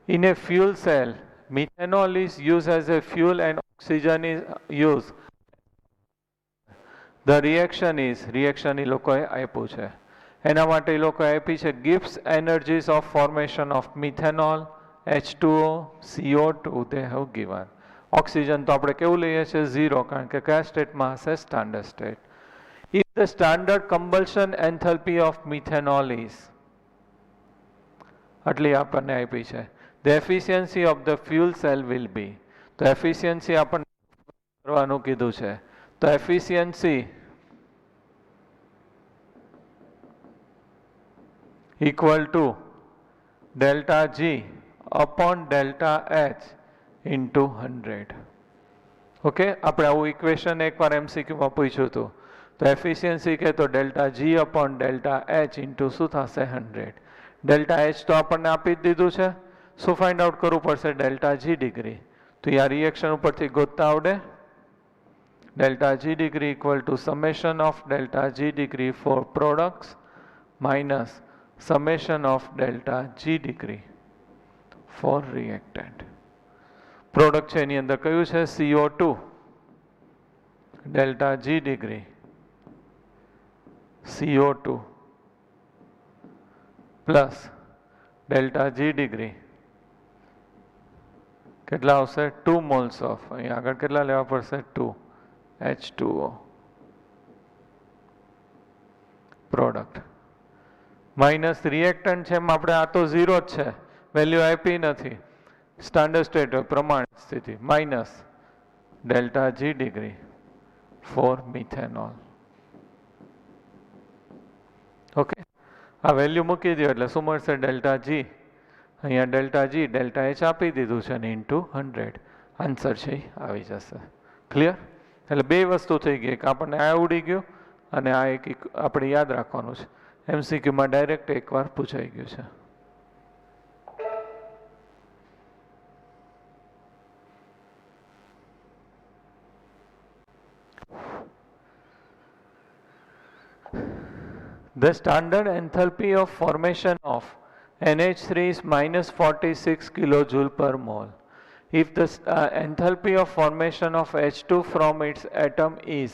S1: In a fuel cell, methanol is used as a fuel and oxygen is used. The reaction એ લોકોએ આપ્યું છે એના માટે એ લોકોએ આપી છે gives energies of formation of methanol, H2O, CO2 they have given. Oxygen તો આપણે કેવું લઈએ છીએ 0 કારણ કે કયા સ્ટેટમાં હશે standard state. If the standard combustion enthalpy of methanol is આટલી આપણને આપી છે. The efficiency of the fuel cell will be. તો efficiency આપણને કરવાનું કીધું છે. તો efficiency equal to delta G upon delta H into 100. Okay, આપણે આવું ઇક્વેશન એકવાર એમસીક્યુમાં પૂછ્યું હતું. તો એફિશિયન્સી કે તો delta G upon delta H into શું થશે 100. ડેલ્ટા H તો આપણને આપી જ દીધું છે. શું ફાઇન્ડ આઉટ કરવું પડશે ડેલ્ટા G ડિગ્રી. તો આ રિએક્શન ઉપરથી ગોતતા આવડે. Delta G degree equal to summation of delta G degree for products minus summation of delta G degree for reactant. Product છે એની અંદર કયું છે CO2, delta G degree CO2 plus delta G degree કેટલા આવશે 2 મોલ્સ ઓફ, અહીંયા આગળ કેટલા લેવા પડશે 2 H2O પ્રોડક્ટ માઇનસ રિએક્ટન્ટ છે એમાં આપણે આ તો 0 જ છે, વેલ્યુ આપી નથી, સ્ટાન્ડર્ડ સ્ટેટ પ્રમાણિત સ્થિતિ minus delta G degree for methanol. Okay, આ વેલ્યુ મૂકી દો એટલે શું મળશે? Delta G. અહીંયા ડેલ્ટા જી ડેલ્ટા એચ આપી દીધું છે અને ઇન્ટુ 100 આન્સર છે આવી જશે. ક્લિયર? એટલે બે વસ્તુ થઈ ગઈ, એક આપણને આ આવડી ગયું અને આ એક આપણે યાદ રાખવાનું છે. એમસીક્યુમાં ડાયરેક્ટ એકવાર પૂછાઈ ગયું છે. The standard enthalpy of formation of NH3 is minus 46 kilojoule per mole. If the enthalpy of formation of H2 from its atom is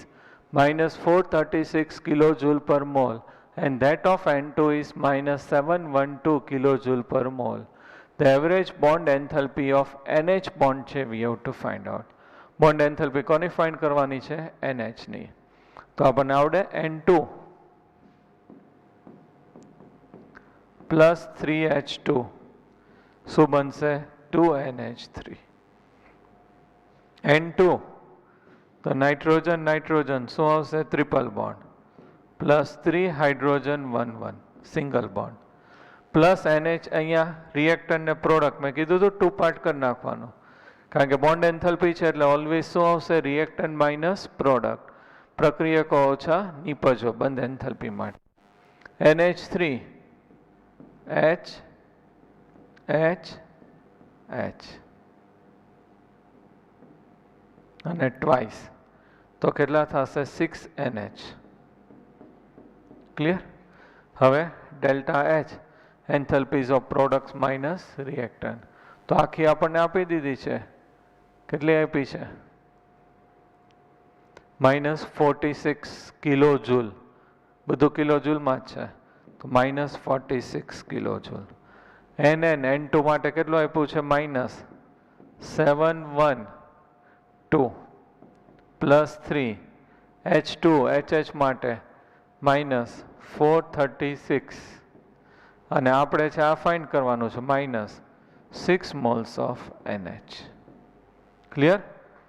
S1: minus 436 kilojoule per mole and that of N2 is minus 712 kilojoule per mole, the average bond enthalpy of NH bond છે we have to find out. Bond enthalpy કોની find કરવાની છે? NH ની. તો આપણને આવડે N2 plus 3H2 શું બનશે? 2NH3. N2 તો નાઇટ્રોજન નાઇટ્રોજન શું આવશે? Triple bond plus 3 hydrogen 1 1 single bond plus NH અહીંયા રિએક્ટન્ટ ને પ્રોડક્ટ મેં કીધું હતું 2 પાર્ટ કરી નાખવાનું કારણ કે બોન્ડ એન્થલ્પી છે એટલે ઓલવેઝ શું આવશે? Reactant minus product. પ્રક્રિયકો ઓછા નિપજો બંધ એન્થલ્પી માટે. NH3 H H H અને ટ્વાઇસ તો કેટલા થશે? 6NH. ક્લિયર? હવે delta H enthalpies of products minus reactant તો આખી આપણને આપી દીધી છે. કેટલી આપી છે? minus 46 kilo joule. બધું કિલો જૂલમાં જ છે તો minus 46 કિલો જૂલ. N2 માટે કેટલું આપ્યું છે? minus 712 plus 3 H2 HH માટે minus 436 અને આપણે છે આ ફાઇન્ડ કરવાનું છે minus 6 moles of NH. Clear?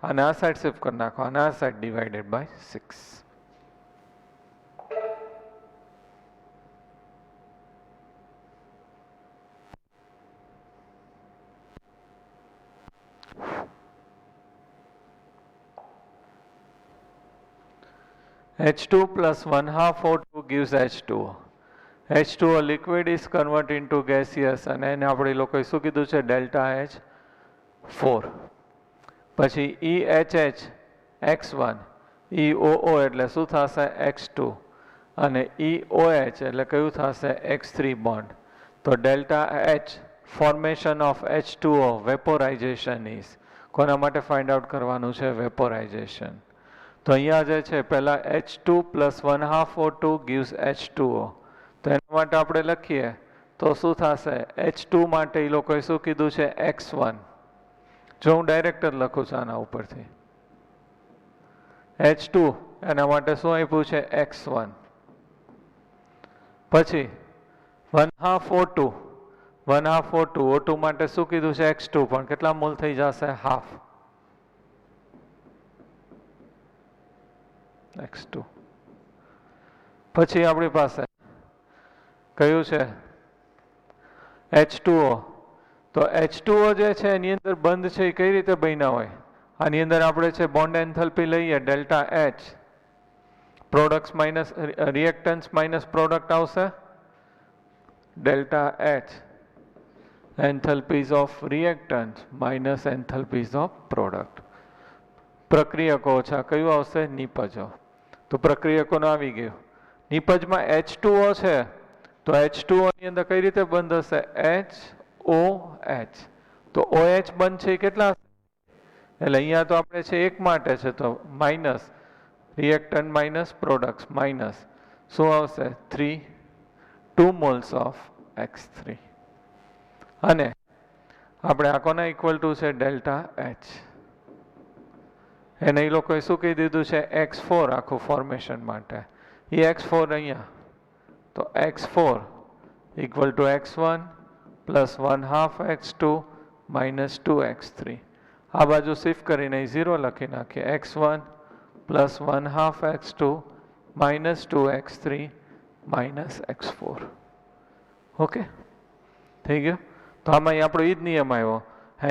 S1: અને આ સાઈડ શિફ્ટ કરી નાખો અને આ side divided by 6. H2 plus 1/2 O2 gives H2O. H2O liquid is converted into gaseous અને એને આપણે લોકોએ શું કીધું છે? Delta H4. પછી EHH X1 EOO એટલે શું થશે? X2 અને EOH એટલે કયું થશે? X3 bond. તો delta H formation of H2O vaporization is કોના માટે ફાઇન્ડ આઉટ કરવાનું છે? વેપોરાઇઝેશન. તો અહીંયા જે છે પહેલા H2 plus 1/2 O2 gives H2O. તો એના માટે આપણે લખીએ તો શું થશે? H2 માટે એ લોકોએ શું કીધું છે? X1. જો હું ડાયરેક્ટ જ લખું છું આના ઉપરથી H2 એના માટે શું આપ્યું છે? X1. પછી 1/2 O2 O2 માટે શું કીધું છે? X2 પણ કેટલા મોલ થઈ જશે? Half X2. પછી આપણી પાસે કયું છે? H2O. તો H2O જે છે એની અંદર બંધ છે એ કઈ રીતે બન્યા હોય? આની અંદર આપણે છે બોન્ડ એન્થલ્પી લઈએ delta H products minus reactants minus product આવશે delta H enthalpies of reactants minus enthalpies of product. પ્રક્રિયકો ઓછા કયું આવશે? નિપજો. તો પ્રક્રિયકોનું આવી ગયું. નિપજમાં H2O છે તો H2O ની અંદર કઈ રીતે બંધ હશે? HOH. તો OH બંધ છે કેટલા? એટલે અહીંયા તો આપણે છે એક માટે છે તો minus reactant minus products minus શું આવશે? 2 moles of X3 અને આપણે આ કોના ઇક્વલ ટુ છે? Delta H. એને એ લોકોએ શું કહી દીધું છે? X4 આખું ફોર્મેશન માટે. એ X4 અહીંયા તો X4 equal to X1 plus 1/2 X2 minus 2 X3. આ બાજુ શિફ્ટ કરીને 0 લખી નાખીએ. X1 plus 1/2 X2 minus 2 X3 minus X4. Okay, થઈ ગયો. તો આમાં આપણો એ જ નિયમ આવ્યો,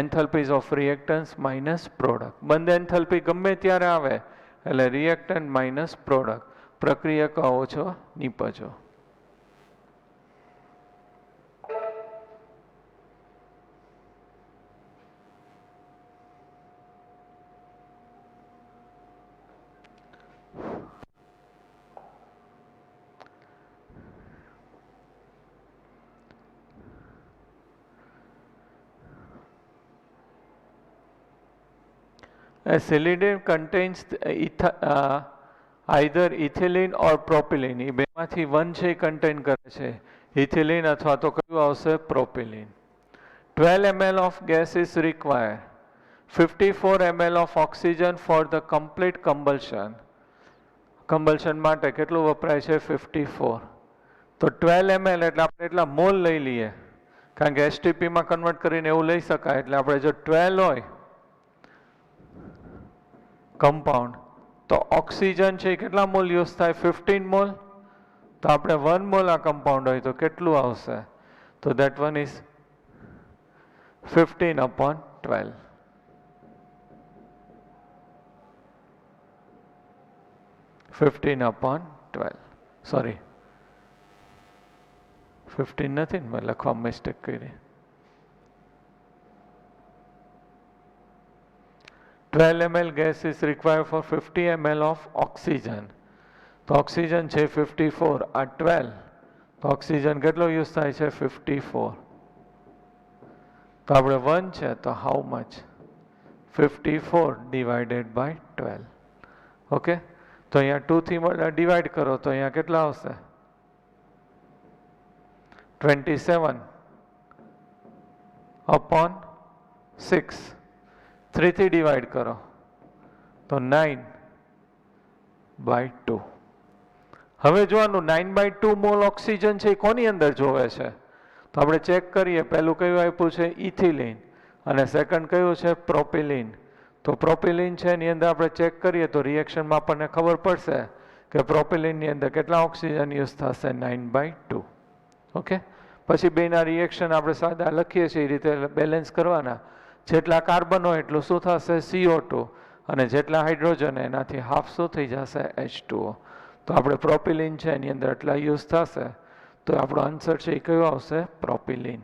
S1: એન્થેલ્પીઝ ઓફ રિએક્ટન્સ માઇનસ પ્રોડક્ટ. બંધ એન્થેલ્પી ગમે ત્યારે આવે એટલે રિએક્ટન્ટ માઇનસ પ્રોડક્ટ, પ્રક્રિયક ઓછો નીપજો. A cylinder contains either ethylene or propylene. એ બેમાંથી વન છે કન્ટેન કરે છે, ઇથિલિન અથવા તો કયું આવશે propylene. 12 ml of gas is required. 54 ml of oxygen for the complete combustion. કમ્બલ્શન માટે કેટલું વપરાય છે 54. તો 12 ml એટલે આપણે એટલા મોલ લઈ લઈએ, કારણ કે એસટીપીમાં કન્વર્ટ કરીને એવું લઈ શકાય. એટલે આપણે જો 12 હોય કમ્પાઉન્ડ, તો ઓક્સિજન છે કેટલા મોલ યુઝ થાય 15 મોલ. તો આપણે 1 મોલ આ કમ્પાઉન્ડ હોય તો કેટલું આવશે, તો દેટ વન ઇઝ 15/12. સોરી 15 નથી ને, મેં લખવા મિસ્ટેક કરી. 12 ml gas is required for 50 ml of oxygen. તો ઓક્સિજન છે 54, આ 12, તો ઓક્સિજન કેટલો યુઝ થાય છે 54. તો આપણે 1 છે તો how much 54 divided by 12. Okay, તો અહીંયા 2 થી ડિવાઈડ કરો તો અહીંયા કેટલા આવશે 27/6. 3 થી ડિવાઈડ કરો તો 9/2. હવે જોવાનું 9/2 મોલ ઓક્સિજન છે એ કોની અંદર જોવે છે, તો આપણે ચેક કરીએ. પહેલું કયું આપ્યું છે ઇથિલિન, અને સેકન્ડ કયું છે પ્રોપિલિન. તો પ્રોપિલિન છે એની અંદર આપણે ચેક કરીએ તો રિએક્શનમાં આપણને ખબર પડશે કે પ્રોપિલિનની અંદર કેટલા ઓક્સિજન યુઝ થશે 9/2. ઓકે, પછી બેના રિએક્શન આપણે સાદા લખીએ છીએ એ રીતે બેલેન્સ કરવાના. જેટલા કાર્બન હોય એટલું શું થશે CO2, અને જેટલા હાઇડ્રોજન એનાથી હાફ શું થઈ જશે H2O. તો આપણે પ્રોપિલિન છે એની અંદર એટલા યુઝ થશે, તો આપણો આન્સર છે એ કયો આવશે propylene.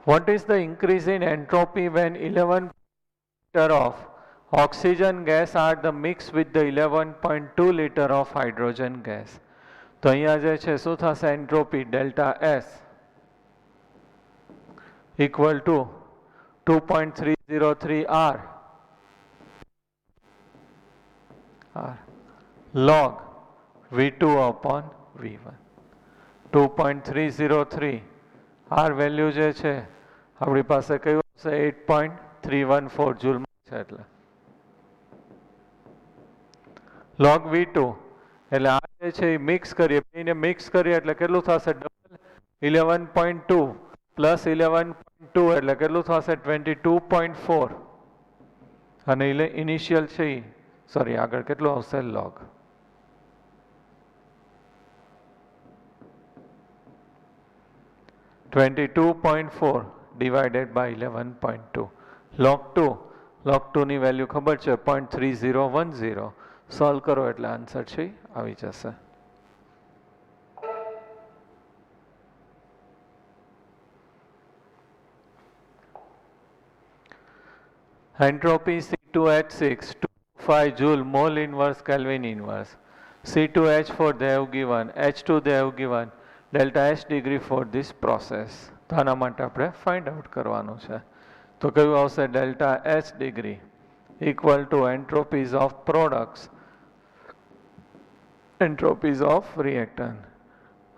S1: What is the increase in entropy when 11 liter of oxygen gas are the mix with the 11.2 liter of hydrogen gas? તો અહીંયા જે છે શું થશે entropy delta S equal to 2.303 R log V2 upon V1. 2.303 R value જે છે આપણી પાસે કયું હશે 8.314 જૂલમાં છે, એટલે log V2 એટલે આ જે છે એ મિક્સ કરીએ, બેને મિક્સ કરીએ એટલે કેટલું થશે ડબલ 11.2 પ્લસ 11.2 એટલે કેટલું થશે 22.4, અને ઇનિશિયલ છે સોરી આગળ કેટલું આવશે log. (22.4) divided by 11.2. log 2 ની વેલ્યુ ખબર છે 0.3010. સોલ્વ કરો એટલે આન્સર છે આવી જશે. Entropy C2H6 25 joule mole inverse Kelvin inverse. C2H4 they have given, H2 they have given, delta S degree for this process. તો આના માટે આપણે ફાઇન્ડ આઉટ કરવાનું છે. તો કયું આવશે delta S degree equal to entropies of products entropies of reactant.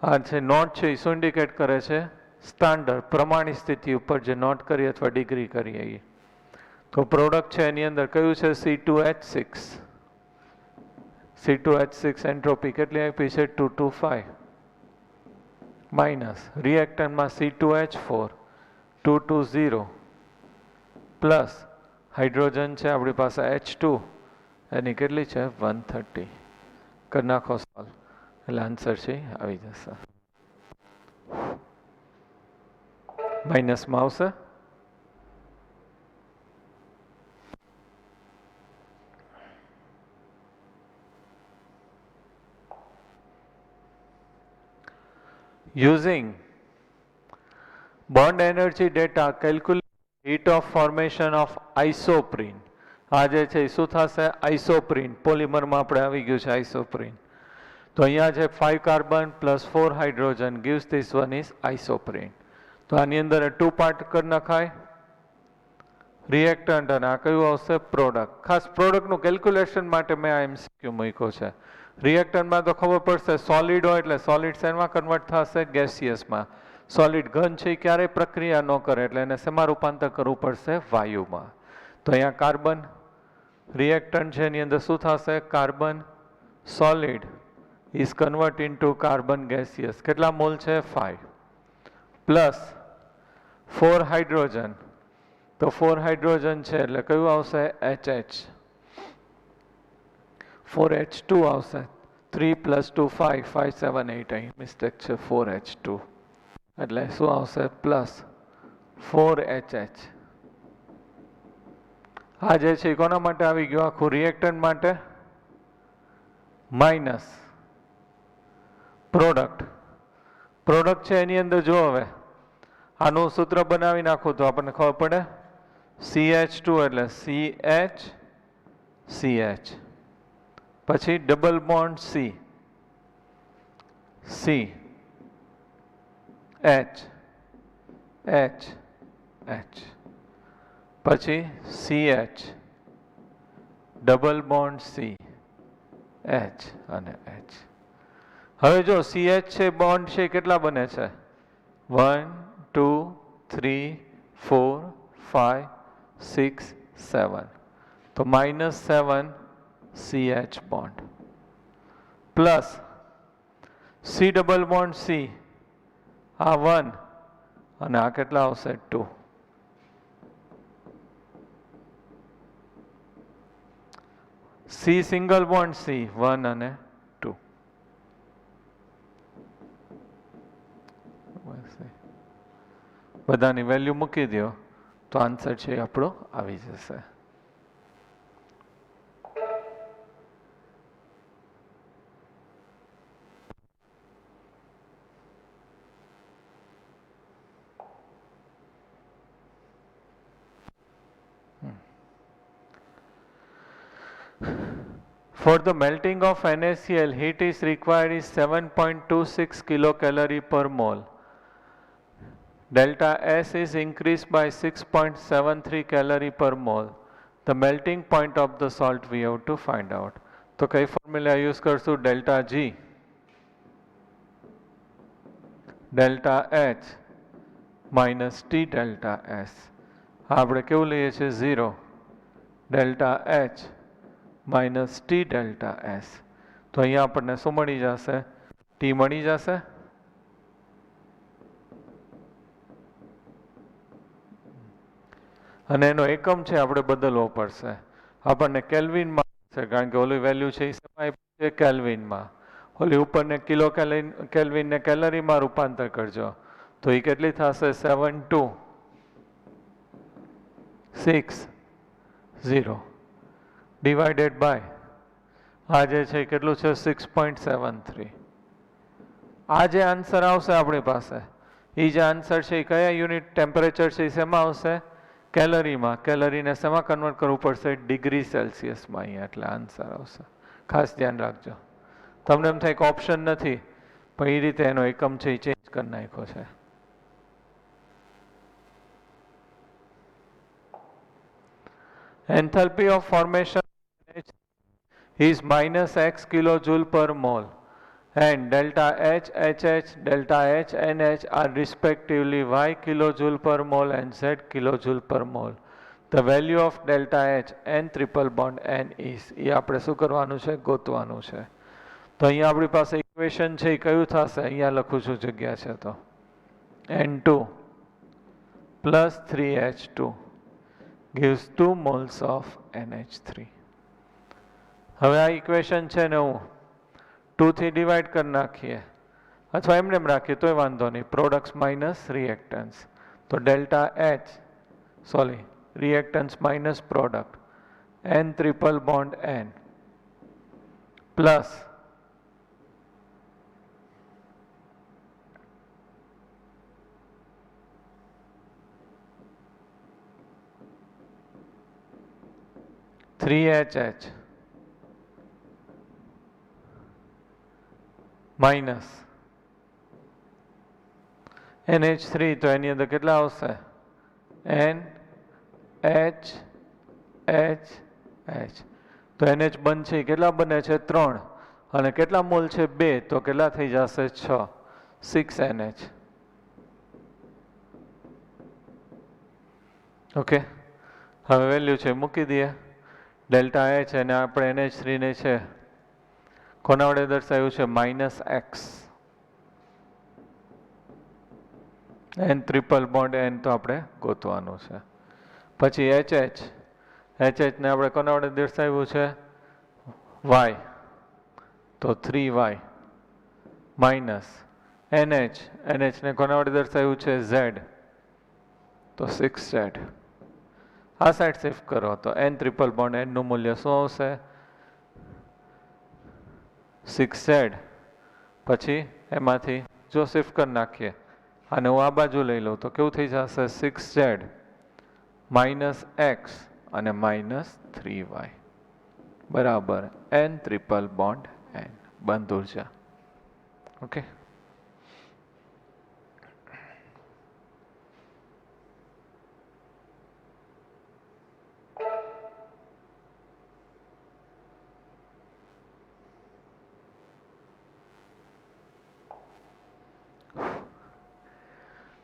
S1: આ છે નોટ છે એ શું ઇન્ડિકેટ કરે છે સ્ટાન્ડર્ડ પ્રમાણિત સ્થિતિ ઉપર જે નોટ કરીએ અથવા ડિગ્રી કરીએ એ. તો પ્રોડક્ટ છે એની અંદર કયું છે C2H6. C2H6 એન્ટ્રોપી કેટલી આપી છે 225 માઇનસ રિએક્ટન્ટમાં C2H4 220 પ્લસ હાઇડ્રોજન છે આપણી પાસે H2 એની કેટલી છે 130 કરી નાખો સોલ્વ એટલે આન્સર છે આવી જશે માઇનસમાં આવશે using bond energy data calculate heat of formation of isoprene આ જે છે શું થશે isoprene પોલિમરમાં આપણે આવી ગયું છે isoprene તો અહીંયા છે 5 carbon plus 4 hydrogen gives this one is isoprene તો આની અંદર 2 પાર્ટ કરી નખાય રિએક્ટન્ટ અને આ કયું આવશે પ્રોડક્ટ ખાસ પ્રોડક્ટનું કેલ્ક્યુલેશન માટે મેં આ એમસીક્યુ મૂક્યો છે રિએક્ટન્ટમાં તો ખબર પડશે સોલિડ હોય એટલે સોલિડ શેમાં કન્વર્ટ થશે ગેસિયસમાં સોલિડ ઘન છે ક્યારેય પ્રક્રિયા ન કરે એટલે એને શેમાં રૂપાંતર કરવું પડશે વાયુમાં તો અહીંયા કાર્બન રિએક્ટન્ટ છે એની અંદર શું થશે carbon solid is convert into carbon gaseous કેટલા મોલ છે 5 પ્લસ 4 હાઇડ્રોજન તો 4 હાઇડ્રોજન છે એટલે કયું આવશે HH 4H2 આવશે 3 + 2 5 5 7 8 અહીં મિસ્ટેક છે 4H2 એટલે શું આવશે પ્લસ 4HH આ જે છે કોના માટે આવી ગયું આખું રિએક્ટન્ટ માટે માઇનસ પ્રોડક્ટ છે એની અંદર જો હવે આનું સૂત્ર બનાવી નાખું તો આપણને ખબર પડે CH2 એટલે CH પછી ડબલ બોન્ડ C H પછી CH double bond C H અને H હવે જો CH છે બોન્ડ છે કેટલા બને છે 1 2 3 4 5 6 7 તો -7 CH bond plus C double bond C આ 1 અને આ કેટલા આવશે 2 C single bond C 1 અને 2 બધાની વેલ્યુ મૂકી દો તો આન્સર છે આપણો આવી જશે For the melting of NaCl, heat is required is 7.26 kilocalorie per mole. Delta S is increased by 6.73 calorie per mole. The melting point of the salt we have to find out. तो कई formula use करसु delta G, delta H minus T delta S. આપણે કેવું લઈએ છીએ 0 delta H minus T delta S. તો અહીંયા આપણને શું મળી જશે T મળી જશે અને એનો એકમ છે આપણે બદલવો પડશે આપણને કેલ્વિનમાં છે કારણ કે ઓલી વેલ્યુ છે એ સમય છે કેલ્વિનમાં ઓલી ઉપરને કિલો કેલ્વિનને કેલરીમાં રૂપાંતર કરજો તો એ કેટલી થશે 72660 ડિવાઇડેડ બાય આ જે છે કેટલું છે 6.73 આ જે આન્સર આવશે આપણી પાસે એ જે આન્સર છે એ કયા યુનિટ ટેમ્પરેચર છે એ શેમાં આવશે કેલરીમાં કેલરીને શેમાં કન્વર્ટ કરવું પડશે ડિગ્રી સેલ્સિયસમાં અહીંયા એટલે આન્સર આવશે ખાસ ધ્યાન રાખજો તમને એમ થાય કે ઓપ્શન નથી પણ એ રીતે એનો એકમ છે એ ચેન્જ કરી નાખ્યો છે Enthalpy of formation is minus x kilojoule per mole and delta H, HH, delta H, NH are respectively y kilojoule per mole and z kilojoule per mole. The value of delta H N triple bond N is, એ આપણે શું કરવાનું છે, ગોતવાનું છે. તો અહીંયા આપણી પાસે ઇક્વેશન છે એ કયું થશે, અહીંયા લખું છું જગ્યા છે તો N2 plus 3H2 gives 2 moles of NH3. હવે આ ઇક્વેશન છે ને હું 2 થી ડિવાઈડ કરી નાખીએ અથવા એમને એમ રાખીએ તોય વાંધો નહીં, પ્રોડક્ટ્સ માઇનસ રિએક્ટન્સ, તો delta H reactance minus product N triple bond N plus HH minus NH3, તો એની અંદર કેટલા આવશે, NH તો NH બનશે કેટલા બને છે 3 અને કેટલા મોલ છે 2, તો કેટલા થઈ જશે 6, 6NH. ઓકે, હવે વેલ્યુ છે મૂકી દઈએ. ડેલ્ટા એચ અને આપણે NH3 ને છે કોના વડે દર્શાવ્યું છે, -x, N triple bond N તો આપણે ગોતવાનું છે. પછી HH ને આપણે કોના વડે દર્શાવ્યું છે, y, તો 3y માઇનસ NH ને કોના વડે દર્શાવ્યું છે, z, તો 6z. આ સાઈડ શિફ્ટ કરો તો N ટ્રિપલ બોન્ડ N નું મૂલ્ય શું આવશે, 6z. પછી એમાંથી જો શિફ્ટ કરી નાખીએ અને હું આ બાજુ લઈ લઉં તો કેવું થઈ જશે, 6z માઇનસ x અને માઇનસ 3y બરાબર N ટ્રિપલ બોન્ડ N, બંધ ઉર્જા. Okay,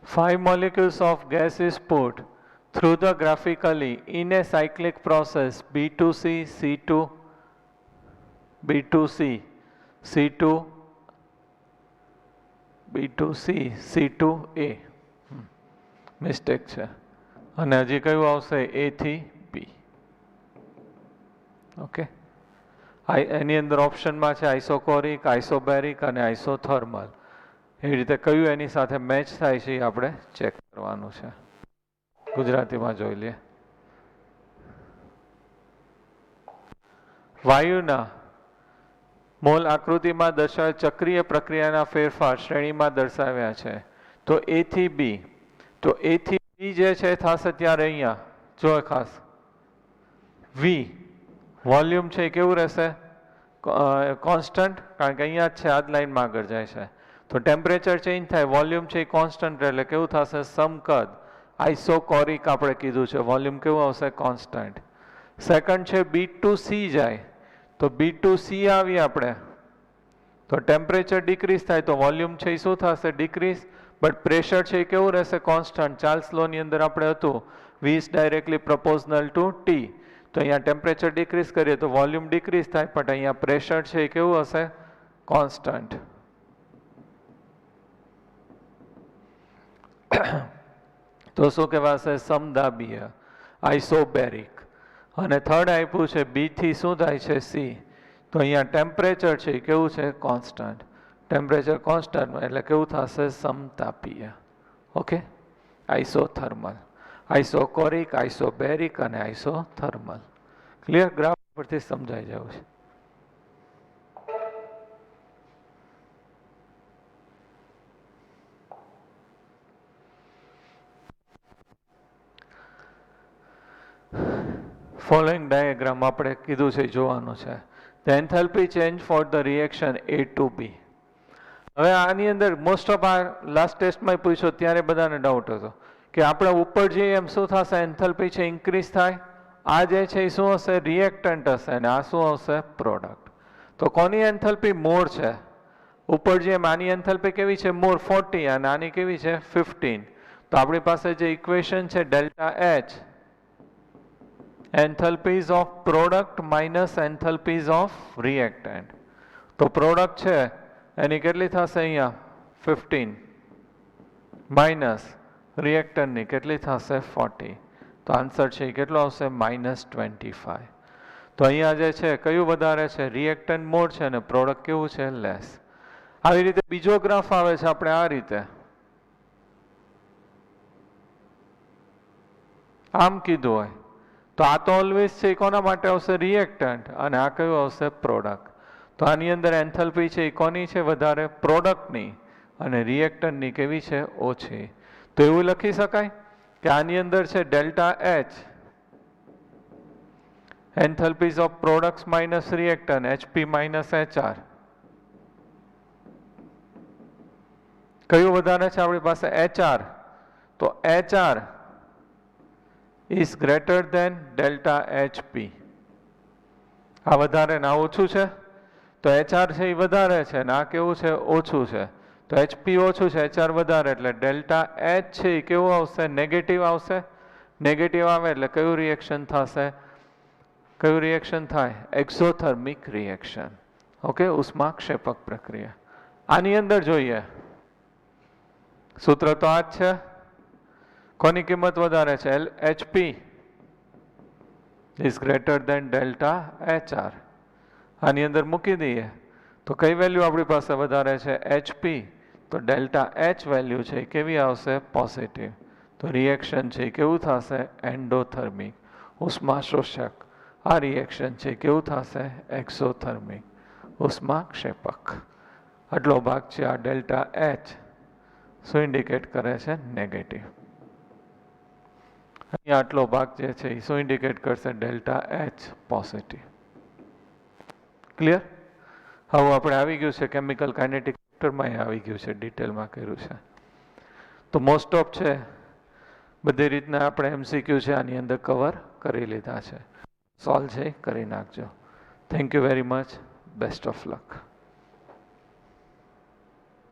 S1: five molecules of gas is put through the graphically in a cyclic process B2C, C2, B2C, C2, B2C, C2A. Mistake છે અને હજી કયું આવશે, A થી B. ઓકે, એની અંદર ઓપ્શનમાં છે આઇસોકોરિક, આઇસોબેરિક અને આઇસોથર્મલ. એવી રીતે કયું એની સાથે મેચ થાય છે એ આપણે ચેક કરવાનું છે. ગુજરાતીમાં જોઈ લઈએ. વાયુના મોલ આકૃતિમાં દર્શાવેલ ચક્રીય પ્રક્રિયાના ફેરફાર શ્રેણીમાં દર્શાવ્યા છે. તો A થી B, તો A થી B જે છે થશે ત્યારે અહીંયા જો ખાસ V વોલ્યુમ છે કેવું રહેશે, કોન્સ્ટન્ટ, કારણ કે અહીંયા જ છે આ જ લાઈનમાં આગળ જાય છે. તો ટેમ્પરેચર ચેન્જ થાય, વોલ્યુમ છે એ કોન્સ્ટન્ટ એટલે કેવું થશે, સમકદ. આઇસોકોરિક આપણે કીધું છે, વોલ્યુમ કેવું આવશે, કોન્સ્ટન્ટ. સેકન્ડ છે B2C જાય, તો B2C આવી આપણે તો ટેમ્પરેચર ડિક્રીઝ થાય તો વોલ્યુમ છે એ શું થશે, ડિક્રીઝ, બટ પ્રેશર છે એ કેવું રહેશે, કોન્સ્ટન્ટ. ચાર્લ્સ લોની અંદર આપણે હતું V is directly proportional to T, તો અહીંયા ટેમ્પરેચર ડિક્રીઝ કરીએ તો વોલ્યુમ ડિક્રીઝ થાય, પણ અહીંયા પ્રેશર છે એ કેવું હશે, કોન્સ્ટન્ટ. તો શું કહેવાશે, સમદાબીય, આઇસોબેરિક. અને થર્ડ આપ્યું છે B થી શું થાય છે, C, તો અહીંયા ટેમ્પરેચર છે એ કેવું છે, કોન્સ્ટન્ટ. ટેમ્પરેચર કોન્સ્ટન્ટ એટલે કેવું થશે, સમતાપીય. ઓકે, આઇસોથર્મલ, આઇસોકોરિક, આઇસોબેરિક અને આઇસોથર્મલ. ક્લિયર, ગ્રાફ પરથી સમજાઈ જવું છે. ફોલોઈંગ ડાયાગ્રામ આપણે કીધું છે જોવાનું છે. The enthalpy change for the reaction A to B. હવે આની અંદર મોસ્ટ ઓફ આ લાસ્ટ ટેસ્ટમાં પૂછ્યો ત્યારે બધાને ડાઉટ હતો કે આપણે ઉપર જઈએ એમ શું થશે, એન્થેલ્પી છે ઇન્ક્રીઝ થાય. આ જે છે એ શું હશે, રિએક્ટન્ટ હશે અને આ શું હશે, પ્રોડક્ટ. તો કોની એન્થેલ્પી મોર છે, ઉપર જેમ આની એન્થેલ્પી કેવી છે, મોર 40 અને આની કેવી છે 15. તો આપણી પાસે જે ઇક્વેશન છે delta H enthalpies of product minus enthalpies of reactant. તો પ્રોડક્ટ છે એની કેટલી થશે અહીંયા 15 માઇનસ રિએક્ટન્ટની કેટલી થશે 40. તો આન્સર છે એ કેટલો આવશે -25. તો અહીંયા જે છે કયું વધારે છે રિએક્ટન્ટ મોર છે અને પ્રોડક્ટ કેવું છે લેસ. આવી રીતે બીજો ગ્રાફ આવે છે આપણે આ રીતે આમ કીધું હોય તો આ તો ઓલવેઝ છે કોના માટે આવશે રિએક્ટન્ટ અને આ કયું આવશે પ્રોડક્ટ. તો આની અંદર એન્થલ્પી છે એ કોની છે વધારે પ્રોડક્ટની અને રિએક્ટન્ટની કેવી છે ઓછી. તો એવું લખી શકાય કે આની અંદર છે delta H enthalpies of products minus reactant HP minus HR. કયું વધારે છે આપણી પાસે એચઆર. તો HR is greater than delta HP. આ વધારે ને આ ઓછું છે તો એચઆર છે એ વધારે છે ને આ કેવું છે ઓછું છે. તો એચપી ઓછું છે એચઆર વધારે એટલે ડેલ્ટા એચ છે એ કેવું આવશે નેગેટિવ આવશે. નેગેટિવ આવે એટલે કયું રિએક્શન થશે કયું રિએક્શન થાય એક્ઝોથર્મિક રિએક્શન. ઓકે ઉષ્માક્ષેપક પ્રક્રિયા. આની અંદર જોઈએ સૂત્ર તો આ જ છે. કોની કિંમત વધારે છે HP is greater than delta HR. આની અંદર મૂકી દઈએ તો કઈ વેલ્યુ આપણી પાસે વધારે છે એચપી. તો ડેલ્ટા એચ વેલ્યુ છે કેવી આવશે પોઝિટિવ. તો રિએક્શન છે કેવું થશે એન્ડોથર્મિક ઉષ્માશોષક. આ રિએક્શન છે કેવું થશે એક્સોથર્મિક ઉષ્માક્ષેપક. આટલો ભાગ છે આ ડેલ્ટા એચ શું ઇન્ડિકેટ કરે છે નેગેટિવ. અહીંયા આટલો ભાગ જે છે એ શું ઇન્ડિકેટ કરશે ડેલ્ટા એચ પોઝિટિવ. ક્લિયર. હવે આપણે આવી ગયું છે કેમિકલ કાઇનેટિક ચેપ્ટરમાં આવી ગયું છે ડિટેલમાં કર્યું છે. તો મોસ્ટ ઓફ છે બધી રીતના આપણે એમસીક્યુ છે આની અંદર કવર કરી લીધા છે. સોલ્વ છે કરી નાખજો. Thank you very much. Best of luck.